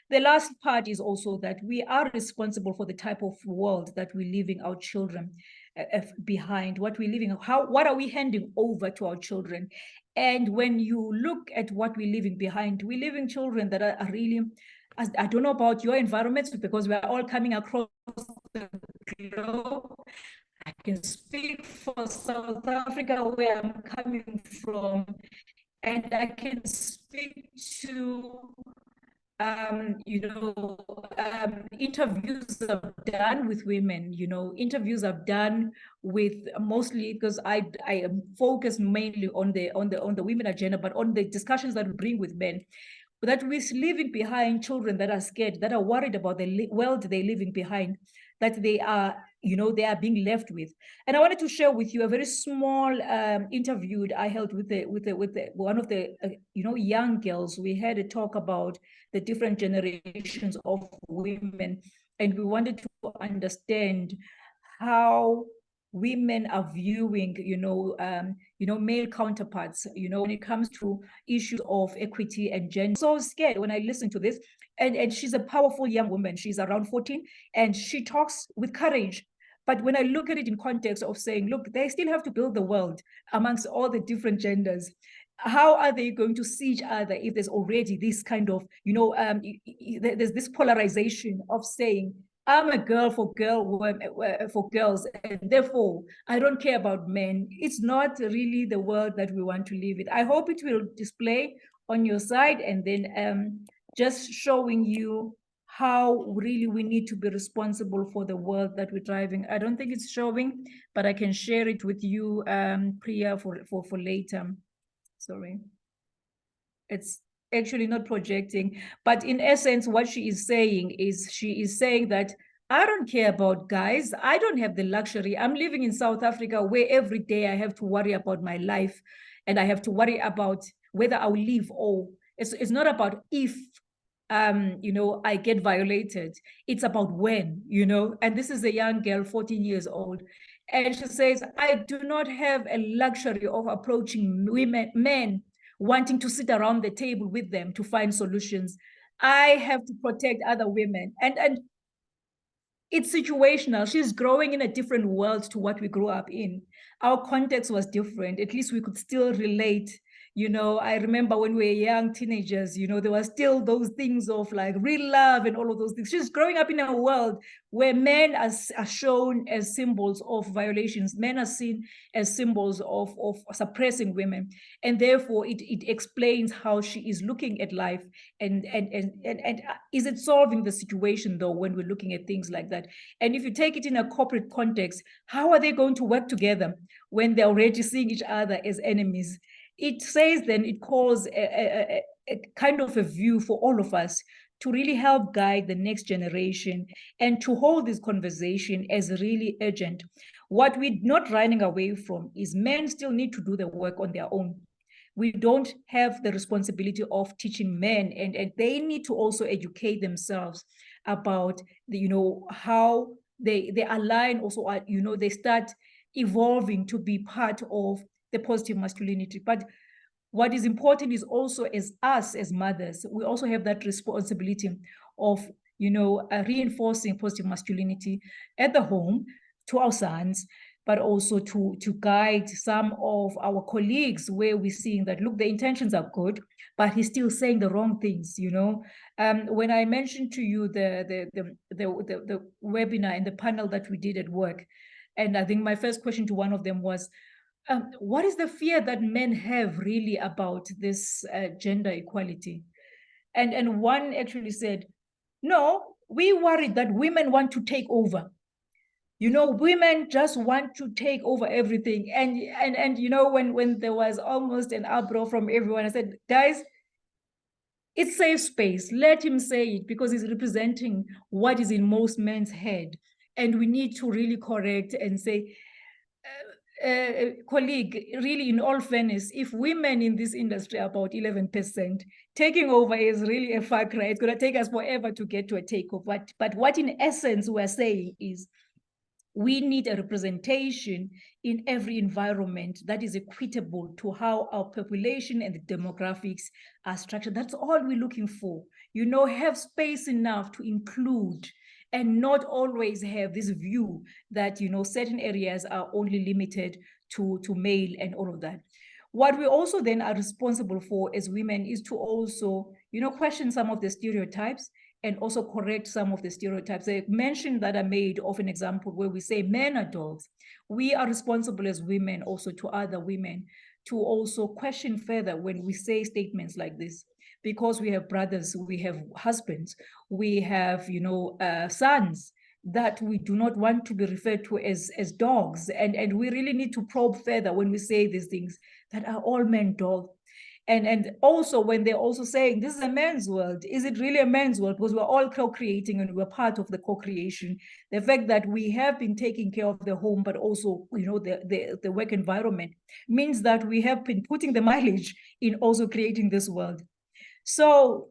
The last part is also that we are responsible for the type of world that we're leaving our children behind, what we're leaving, what are we handing over to our children? And when you look at what we're leaving behind, we're leaving children that are really, I don't know about your environments, because we're all coming across the globe. I can speak for South Africa, where I'm coming from, and I can speak to interviews I've done with women, interviews I've done with, mostly because I am focused mainly on the women agenda, but on the discussions that we bring with men, that we're leaving behind children that are scared, that are worried about the world they're leaving behind, that they are, they are being left with. And I wanted to share with you a very small interview I held with one of the young girls. We had a talk about the different generations of women, and we wanted to understand how women are viewing, male counterparts, when it comes to issues of equity and gender. So scared when I listened to this, and she's a powerful young woman. She's around 14, and she talks with courage. But when I look at it in context of saying, look, they still have to build the world amongst all the different genders. How are they going to see each other if there's already this kind of, there's this polarization of saying, I'm a girl for girls, and therefore I don't care about men. It's not really the world that we want to live in. I hope it will display on your side, and then just showing you how really we need to be responsible for the world that we're driving. I don't think it's showing, but I can share it with you, Priya, for later. Sorry. It's actually not projecting, but in essence, what she is saying is, she is saying that I don't care about guys. I don't have the luxury. I'm living in South Africa, where every day I have to worry about my life, and I have to worry about whether I'll live, or it's not about if I get violated. It's about when, and this is a young girl, 14 years old. And she says, I do not have a luxury of approaching men wanting to sit around the table with them to find solutions. I have to protect other women. And it's situational. She's growing in a different world to what we grew up in. Our context was different. At least we could still relate. I remember when we were young teenagers, there were still those things of like real love and all of those things. She's growing up in a world where men are shown as symbols of violations. Men are seen as symbols of suppressing women. And therefore it explains how she is looking at life. And is it solving the situation though, when we're looking at things like that? And if you take it in a corporate context, how are they going to work together when they're already seeing each other as enemies? It says then, it calls a kind of a view for all of us to really help guide the next generation and to hold this conversation as really urgent. What we're not running away from is men still need to do the work on their own. We don't have the responsibility of teaching men, and they need to also educate themselves about how they align also, they start evolving to be part of the positive masculinity. But what is important is also, as us as mothers, we also have that responsibility of reinforcing positive masculinity at the home to our sons, but also to guide some of our colleagues where we're seeing that, look, the intentions are good, but he's still saying the wrong things. When I mentioned to you the webinar and the panel that we did at work, and I think my first question to one of them was, what is the fear that men have really about this gender equality? And one actually said, no, we worried that women want to take over. Women just want to take over everything. And when there was almost an uproar from everyone, I said, guys, it's safe space. Let him say it, because he's representing what is in most men's head. And we need to really correct and say, colleague, really, in all fairness, if women in this industry are about 11%, taking over is really a far cry. It's going to take us forever to get to a takeover. But what in essence we're saying is, we need a representation in every environment that is equitable to how our population and the demographics are structured. That's all we're looking for. Have space enough to include, and not always have this view that, certain areas are only limited to male and all of that. What we also then are responsible for as women is to also, question some of the stereotypes and also correct some of the stereotypes. The mention that I made of an example where we say men are dogs, we are responsible as women also to other women to also question further when we say statements like this, because we have brothers, we have husbands, we have sons that we do not want to be referred to as dogs, and we really need to probe further when we say these things, that are all men dogs. And also when they're also saying this is a man's world, is it really a man's world? Because we're all co-creating and we're part of the co-creation. The fact that we have been taking care of the home, but also the work environment, means that we have been putting the mileage in also creating this world. So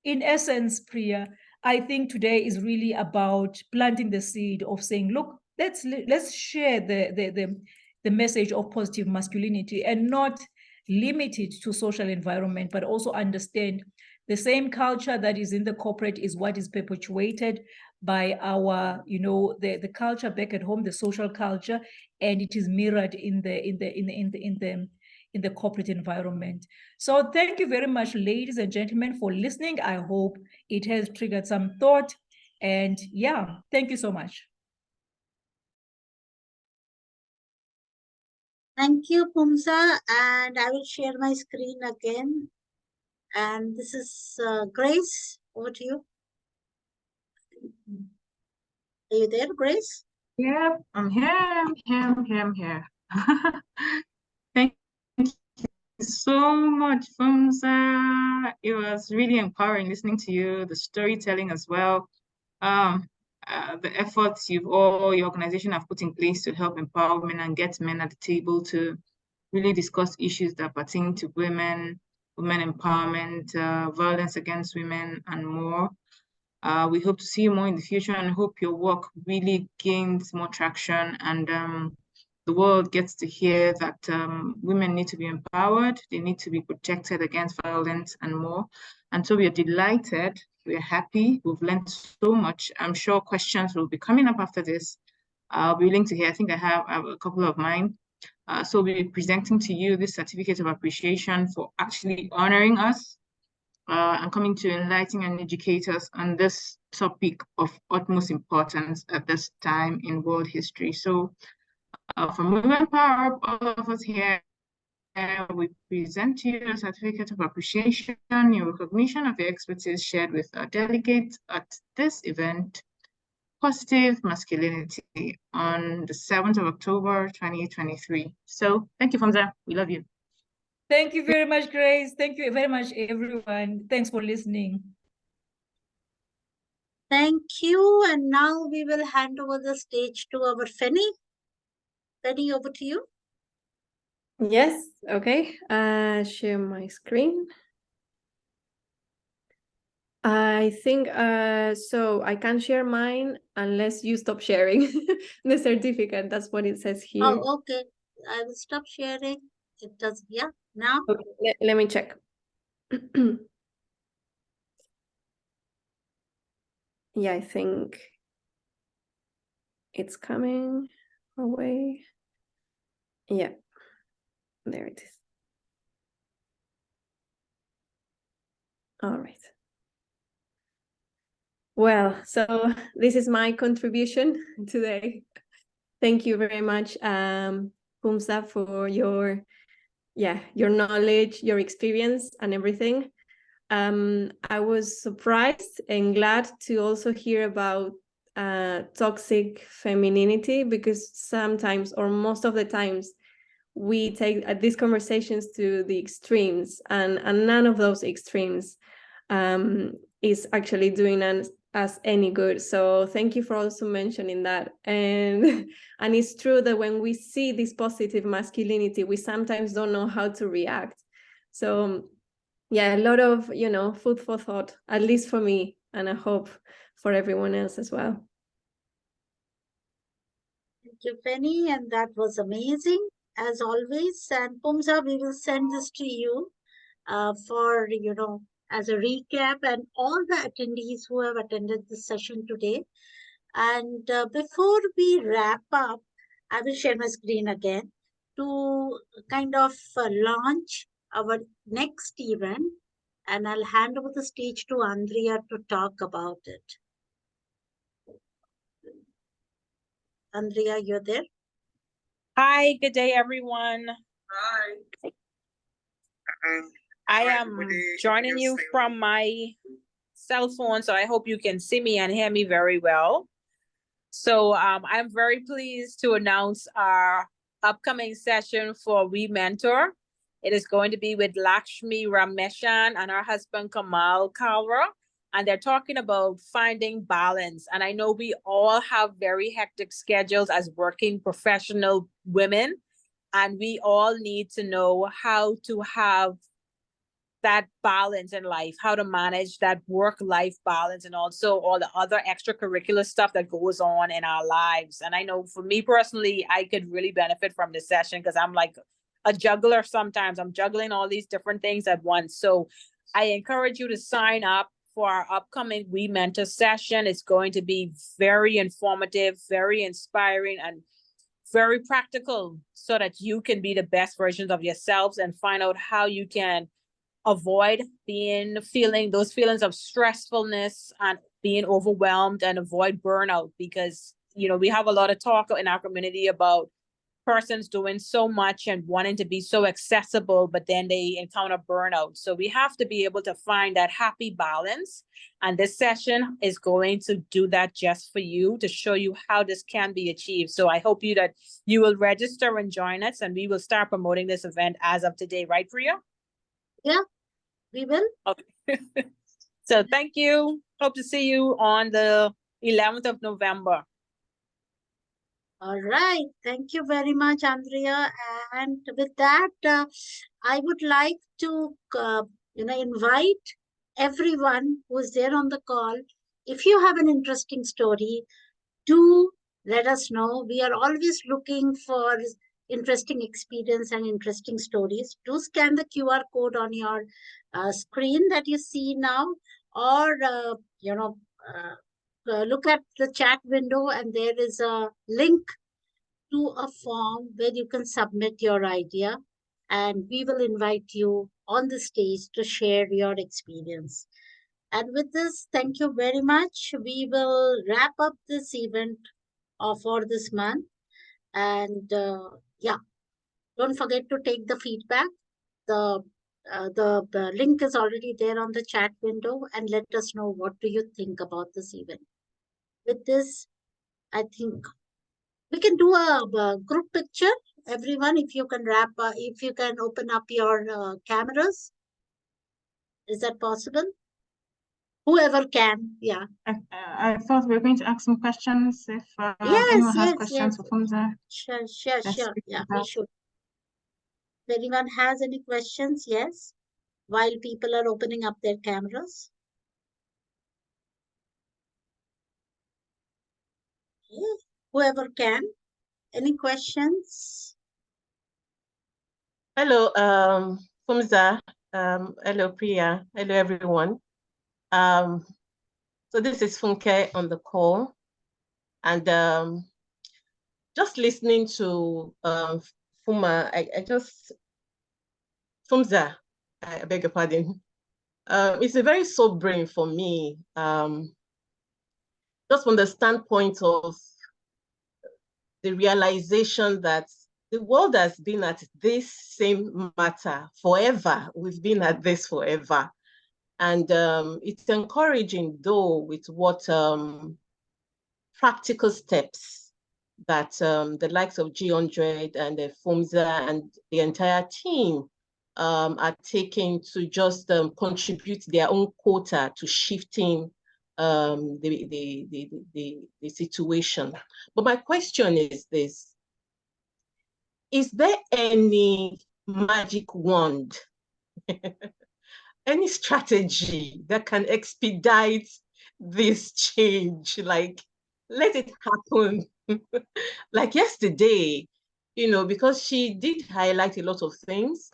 in essence, Priya, I think today is really about planting the seed of saying, look, let's share the message of positive masculinity, and not limit it to social environment, but also understand the same culture that is in the corporate is what is perpetuated by our, the culture back at home, the social culture, and it is mirrored in the corporate environment. So thank you very much, ladies and gentlemen, for listening. I hope it has triggered some thought, and yeah, thank you so much. Thank you, Pumsa. And I will share my screen again. And this is Grace. Over to you. Are you there, Grace? Yeah, I'm here. Thank you so much, Pumsa. It was really empowering listening to you, the storytelling as well. The efforts your organization have put in place to help empower women and get men at the table to really discuss issues that pertain to women empowerment, violence against women, and more. We hope to see you more in the future, and hope your work really gains more traction, and the world gets to hear that women need to be empowered, they need to be protected against violence and more. And so we are delighted, we are happy, we've learned so much. I'm sure questions will be coming up after this. I'll be willing to hear. I think I have a couple of mine. So we'll be presenting to you this certificate of appreciation for actually honoring us and coming to enlighten and educate us on this topic of utmost importance at this time in world history. So from Women Power Up, all of us here, we present to you a certificate of appreciation in recognition of the expertise shared with our delegates at this event, Positive Masculinity, on the 7th of October, 2023. So thank you, Famza. We love you. Thank you very much, Grace. Thank you very much, everyone. Thanks for listening. Thank you. And now we will hand over the stage to our Feni. Penny, over to you. Yes, okay. Share my screen. I think so I can share mine unless you stop sharing the certificate. That's what it says here. Oh, okay. I will stop sharing. It does, yeah, now. Okay, let me check. Yeah, I think it's coming away. Yeah, there it is. All right. Well, so this is my contribution today. Thank you very much, Pumsa, for your knowledge, your experience, and everything. I was surprised and glad to also hear about toxic femininity, because sometimes, or most of the times, we take these conversations to the extremes, and none of those extremes is actually doing us any good. So thank you for also mentioning that. And and it's true that when we see this positive masculinity, we sometimes don't know how to react. So yeah, a lot of, food for thought, at least for me, and I hope for everyone else as well. Thank you, Penny, and that was amazing, as always. And Pumsa, we will send this to you for, as a recap, and all the attendees who have attended this session today. And before we wrap up, I will share my screen again to kind of launch our next event. And I'll hand over the stage to Andrea to talk about it. Andrea, you're there? Hi, good day, everyone. Hi. I am joining you from my cell phone, so I hope you can see me and hear me very well. So I'm very pleased to announce our upcoming session for We Mentor. It is going to be with Lakshmi Rameshan and her husband Kamal Kalra, and they're talking about finding balance. And I know we all have very hectic schedules as working professional women, and we all need to know how to have that balance in life, how to manage that work-life balance, and also all the other extracurricular stuff that goes on in our lives. And I know for me personally, I could really benefit from this session because I'm like a juggler sometimes. I'm juggling all these different things at once. So I encourage you to sign up for our upcoming We Mentor session. It's going to be very informative, very inspiring, and very practical, so that you can be the best versions of yourselves and find out how you can avoid feeling those feelings of stressfulness and being overwhelmed, and avoid burnout, because we have a lot of talk in our community about persons doing so much and wanting to be so accessible, but then they encounter burnout. So we have to be able to find that happy balance. And this session is going to do that just for you, to show you how this can be achieved. So I hope that you will register and join us, and we will start promoting this event as of today, right, Priya? Yeah, we will. Okay. So thank you. Hope to see you on the 11th of November. All right. Thank you very much, Andrea. And with that, I would like to, invite everyone who's there on the call. If you have an interesting story, do let us know. We are always looking for interesting experience and interesting stories. Do scan the QR code on your screen that you see now, or, look at the chat window, and there is a link to a form where you can submit your idea, and we will invite you on the stage to share your experience. And with this, thank you very much. We will wrap up this event for this month. And don't forget to take the feedback. The link is already there on the chat window, and let us know what do you think about this event. With this, I think we can do a group picture. Everyone, if you can open up your cameras. Is that possible? Whoever can, yeah. I thought we were going to ask some questions. If Yes, anyone has yes, questions yes. for Funza, Sure, let's sure. speak Yeah, to we that. should. If anyone has any questions, yes, while people are opening up their cameras. Yeah. Whoever can. Any questions? Hello, Fumza. Hello, Priya. Hello, everyone. So this is Funke on the call, and just listening to Fuma, Fumza, I beg your pardon. It's a very sobering for me, just from the standpoint of the realization that the world has been at this same matter forever. We've been at this forever. And it's encouraging, though, with what practical steps that the likes of G100 and FUMZA and the entire team are taking to just contribute their own quota to shifting the situation. But my question is this: is there any magic wand, any strategy that can expedite this change? Like, let it happen. Like yesterday, because she did highlight a lot of things,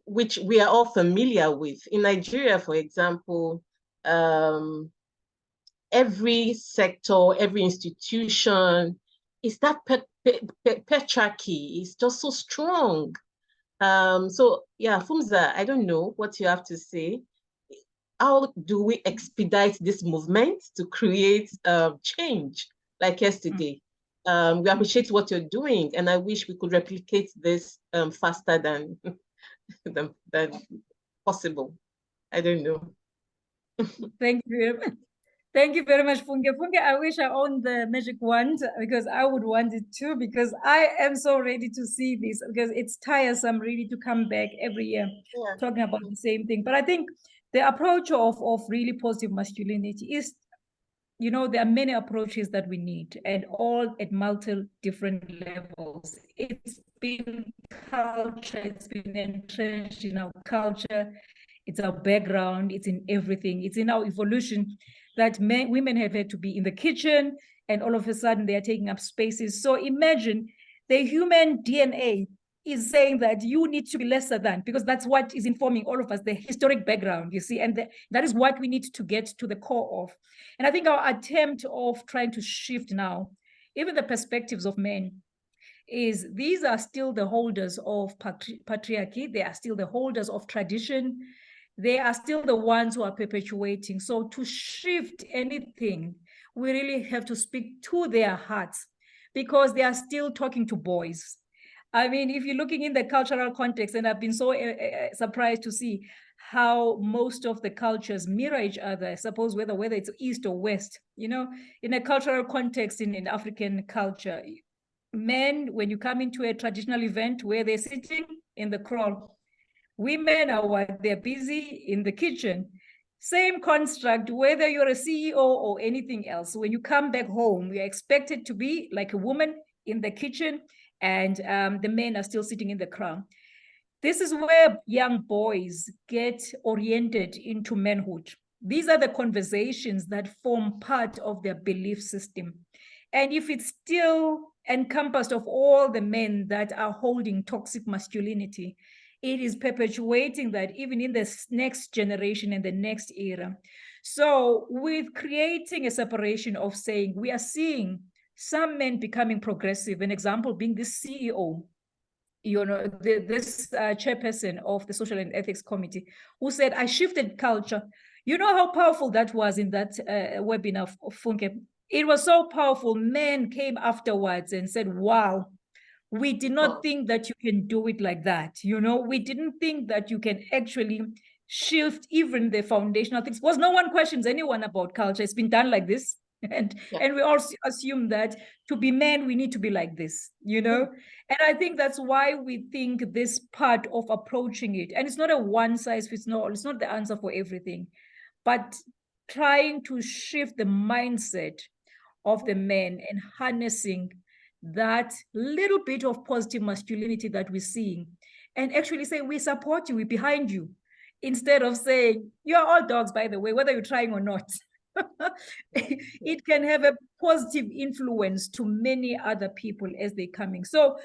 which we are all familiar with. In Nigeria, for example, every sector, every institution, is that patriarchy is just so strong. So yeah, Fumza, I don't know what you have to say. How do we expedite this movement to create change like yesterday? We appreciate what you're doing, and I wish we could replicate this faster than, than possible. I don't know. Thank you very much. Thank you very much, Funke. Funke, I wish I owned the magic wand because I would want it too, because I am so ready to see this, because it's tiresome really to come back every year talking about the same thing. But I think the approach of really positive masculinity is, there are many approaches that we need, and all at multiple different levels. It's been culture, it's been entrenched in our culture, it's our background, it's in everything, it's in our evolution that women have had to be in the kitchen, and all of a sudden they are taking up spaces. So imagine the human DNA is saying that you need to be lesser than, because that's what is informing all of us, the historic background, you see, and that is what we need to get to the core of. And I think our attempt of trying to shift now, even the perspectives of men, is these are still the holders of patriarchy, they are still the holders of tradition, they are still the ones who are perpetuating. So to shift anything, we really have to speak to their hearts, because they are still talking to boys. I mean, if you're looking in the cultural context, and I've been so surprised to see how most of the cultures mirror each other, I suppose, whether it's East or West, in a cultural context in African culture, men, when you come into a traditional event where they're sitting in the crawl, women are what, they're busy in the kitchen. Same construct, whether you're a CEO or anything else. When you come back home, you're expected to be like a woman in the kitchen, and the men are still sitting in the crown. This is where young boys get oriented into manhood. These are the conversations that form part of their belief system. And if it's still encompassed of all the men that are holding toxic masculinity, it is perpetuating that even in the next generation and the next era. So with creating a separation of saying, we are seeing some men becoming progressive, an example being this CEO, this chairperson of the Social and Ethics Committee, who said, I shifted culture. You know how powerful that was in that webinar, Funke? It was so powerful. Men came afterwards and said, wow, we did not think that you can do it like that. We didn't think that you can actually shift even the foundational things. Because no one questions anyone about culture. It's been done like this. And we all assume that to be men, we need to be like this, And I think that's why we think this part of approaching it, and it's not a one size fits all, it's not the answer for everything, but trying to shift the mindset of the men and harnessing that little bit of positive masculinity that we're seeing, and actually say, we support you, we're behind you, instead of saying, you're all dogs, by the way, whether you're trying or not. It can have a positive influence to many other people as they're coming. So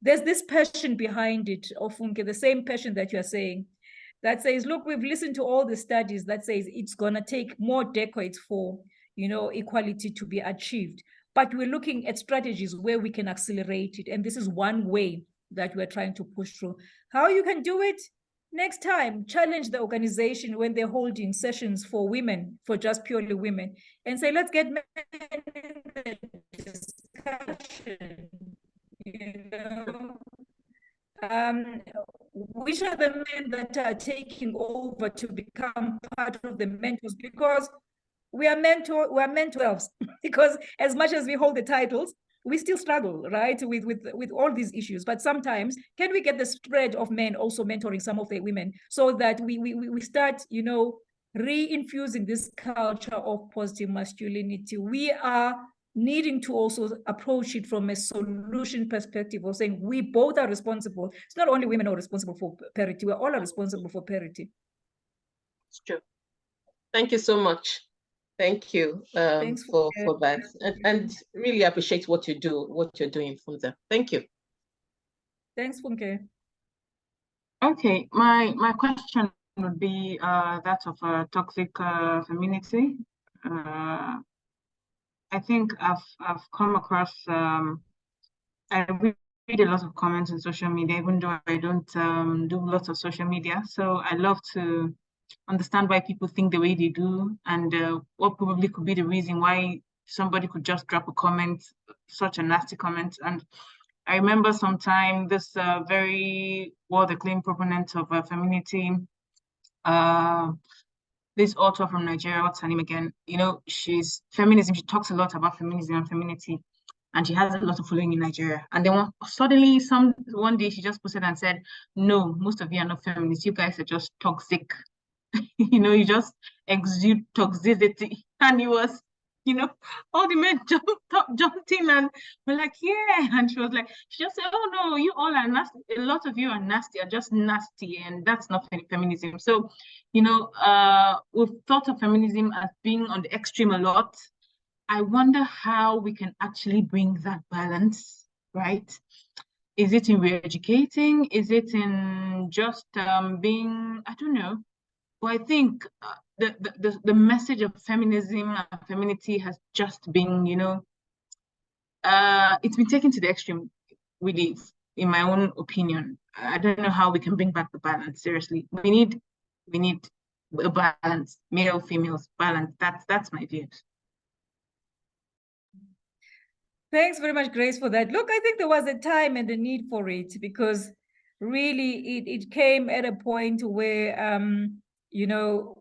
there's this passion behind it, Ofunke, the same passion that you're saying, that says, look, we've listened to all the studies that says it's going to take more decades for, equality to be achieved. But we're looking at strategies where we can accelerate it. And this is one way that we're trying to push through. How you can do it? Next time, challenge the organization when they're holding sessions for women, for just purely women, and say, let's get men in the discussion. Which are the men that are taking over to become part of the mentors? Because we are mentors. Because as much as we hold the titles, we still struggle, right, with all these issues. But sometimes, can we get the spread of men also mentoring some of the women, so that we start, re-infusing this culture of positive masculinity? We are needing to also approach it from a solution perspective of saying we both are responsible. It's not only women who are responsible for parity, we all are responsible for parity. It's true. Thank you so much. Thank you for that. And really appreciate what you're doing, Funza. Thank you. Thanks, Funke. Okay, my question would be that of toxic femininity. I think I've come across, I read a lot of comments on social media, even though I don't do lots of social media. So I love to understand why people think the way they do, and what probably could be the reason why somebody could just drop a comment, such a nasty comment. And I remember sometime this very well-acclaimed proponent of femininity, this author from Nigeria, what's her name again? She's feminism. She talks a lot about feminism and femininity, and she has a lot of following in Nigeria. And then suddenly, one day, she just posted and said, "No, most of you are not feminists. You guys are just toxic. You just exude toxicity." And it was, all the men jumped in and were like, yeah. And she just said, "Oh no, you all are nasty. A lot of you are nasty, are just nasty, and that's not feminism." So, we've thought of feminism as being on the extreme a lot. I wonder how we can actually bring that balance, right? Is it in re-educating? Is it in just being, I don't know. But I think the message of feminism and femininity has just been, it's been taken to the extreme, really, in my own opinion. I don't know how we can bring back the balance. Seriously, we need a balance, male, females balance. That's my view. Thanks very much, Grace, for that. Look, I think there was a time and a need for it, because really it came at a point where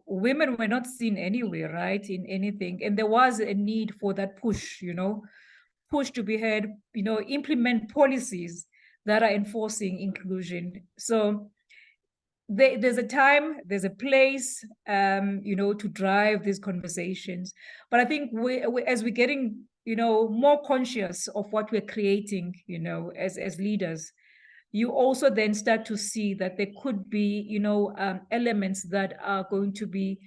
women were not seen anywhere, right, in anything. And there was a need for that push to be heard, implement policies that are enforcing inclusion. So there's a time, there's a place, to drive these conversations. But I think as we're getting, more conscious of what we're creating, as leaders, you also then start to see that there could be, elements that are going to be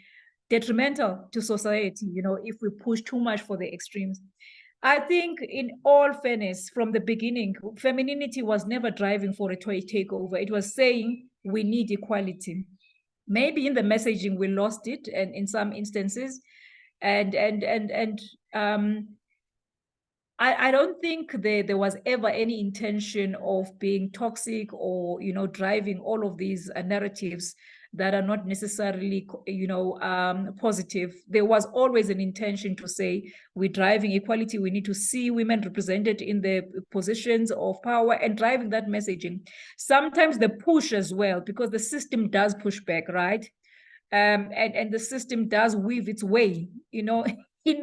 detrimental to society, if we push too much for the extremes. I think, in all fairness, from the beginning, femininity was never driving for a takeover. It was saying we need equality. Maybe in the messaging we lost it, and in some instances, I don't think there was ever any intention of being toxic or, driving all of these narratives that are not necessarily, positive. There was always an intention to say, we're driving equality. We need to see women represented in the positions of power, and driving that messaging. Sometimes the push as well, because the system does push back, right? And the system does weave its way, in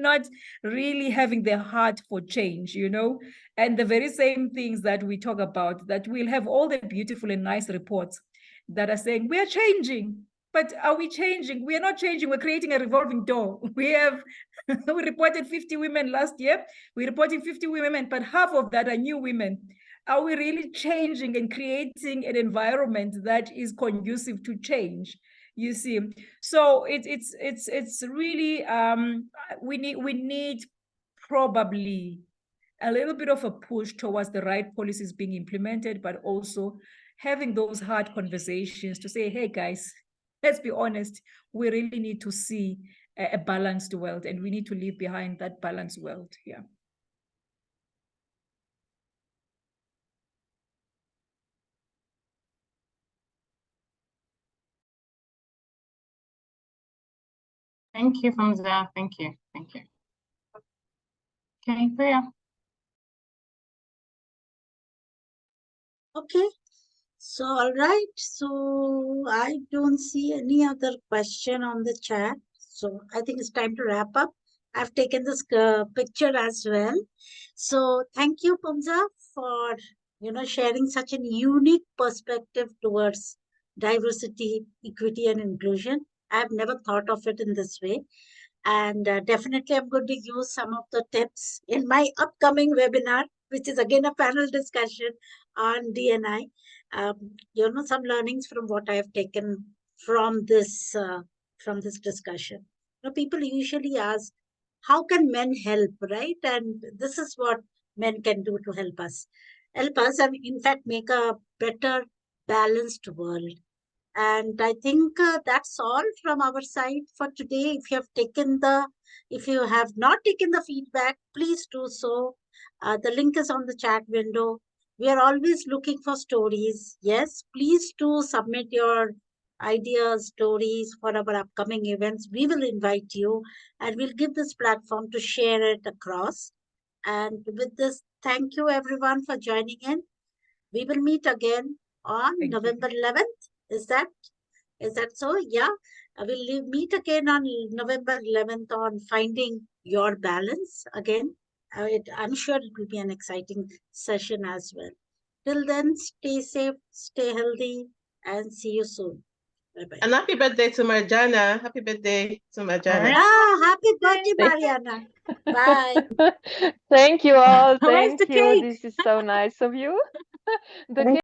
not really having the heart for change, and the very same things that we talk about, that we'll have all the beautiful and nice reports that are saying, we're changing, But are we changing? We are not changing. We're creating a revolving door. We have, we reported 50 women last year. We're reporting 50 women, but half of that are new women. Are we really changing and creating an environment that is conducive to change? You see, so it's really we need probably a little bit of a push towards the right policies being implemented, but also having those hard conversations to say, hey guys, let's be honest, we really need to see a balanced world, and we need to leave behind that balanced world. Yeah. Thank you, Famza. Thank you. Thank you. Okay, Priya. Okay. So, all right. So, I don't see any other question on the chat. So, I think it's time to wrap up. I've taken this picture as well. So, thank you, Pumza, for sharing such a unique perspective towards diversity, equity, and inclusion. I've never thought of it in this way. And definitely, I'm going to use some of the tips in my upcoming webinar, which is again a panel discussion on DNI. Some learnings from what I have taken from this discussion. People usually ask, how can men help, right? And this is what men can do to help us. And in fact, make a better, balanced world. And I think that's all from our side for today. If you have not taken the feedback, please do so. The link is on the chat window. We are always looking for stories. Yes, please do submit your ideas, stories for our upcoming events. We will invite you and we'll give this platform to share it across. And with this, thank you everyone for joining in. We will meet again on November 11th. Is that so? Yeah. We'll meet again on November 11th on finding your balance again. I'm sure it will be an exciting session as well. Till then, stay safe, stay healthy, and see you soon. Bye-bye. And happy birthday to Marjana. Happy birthday to Marjana. Happy birthday, Mariana. Bye. Thank you all. Where's Thank the you. cake? This is so nice of you. The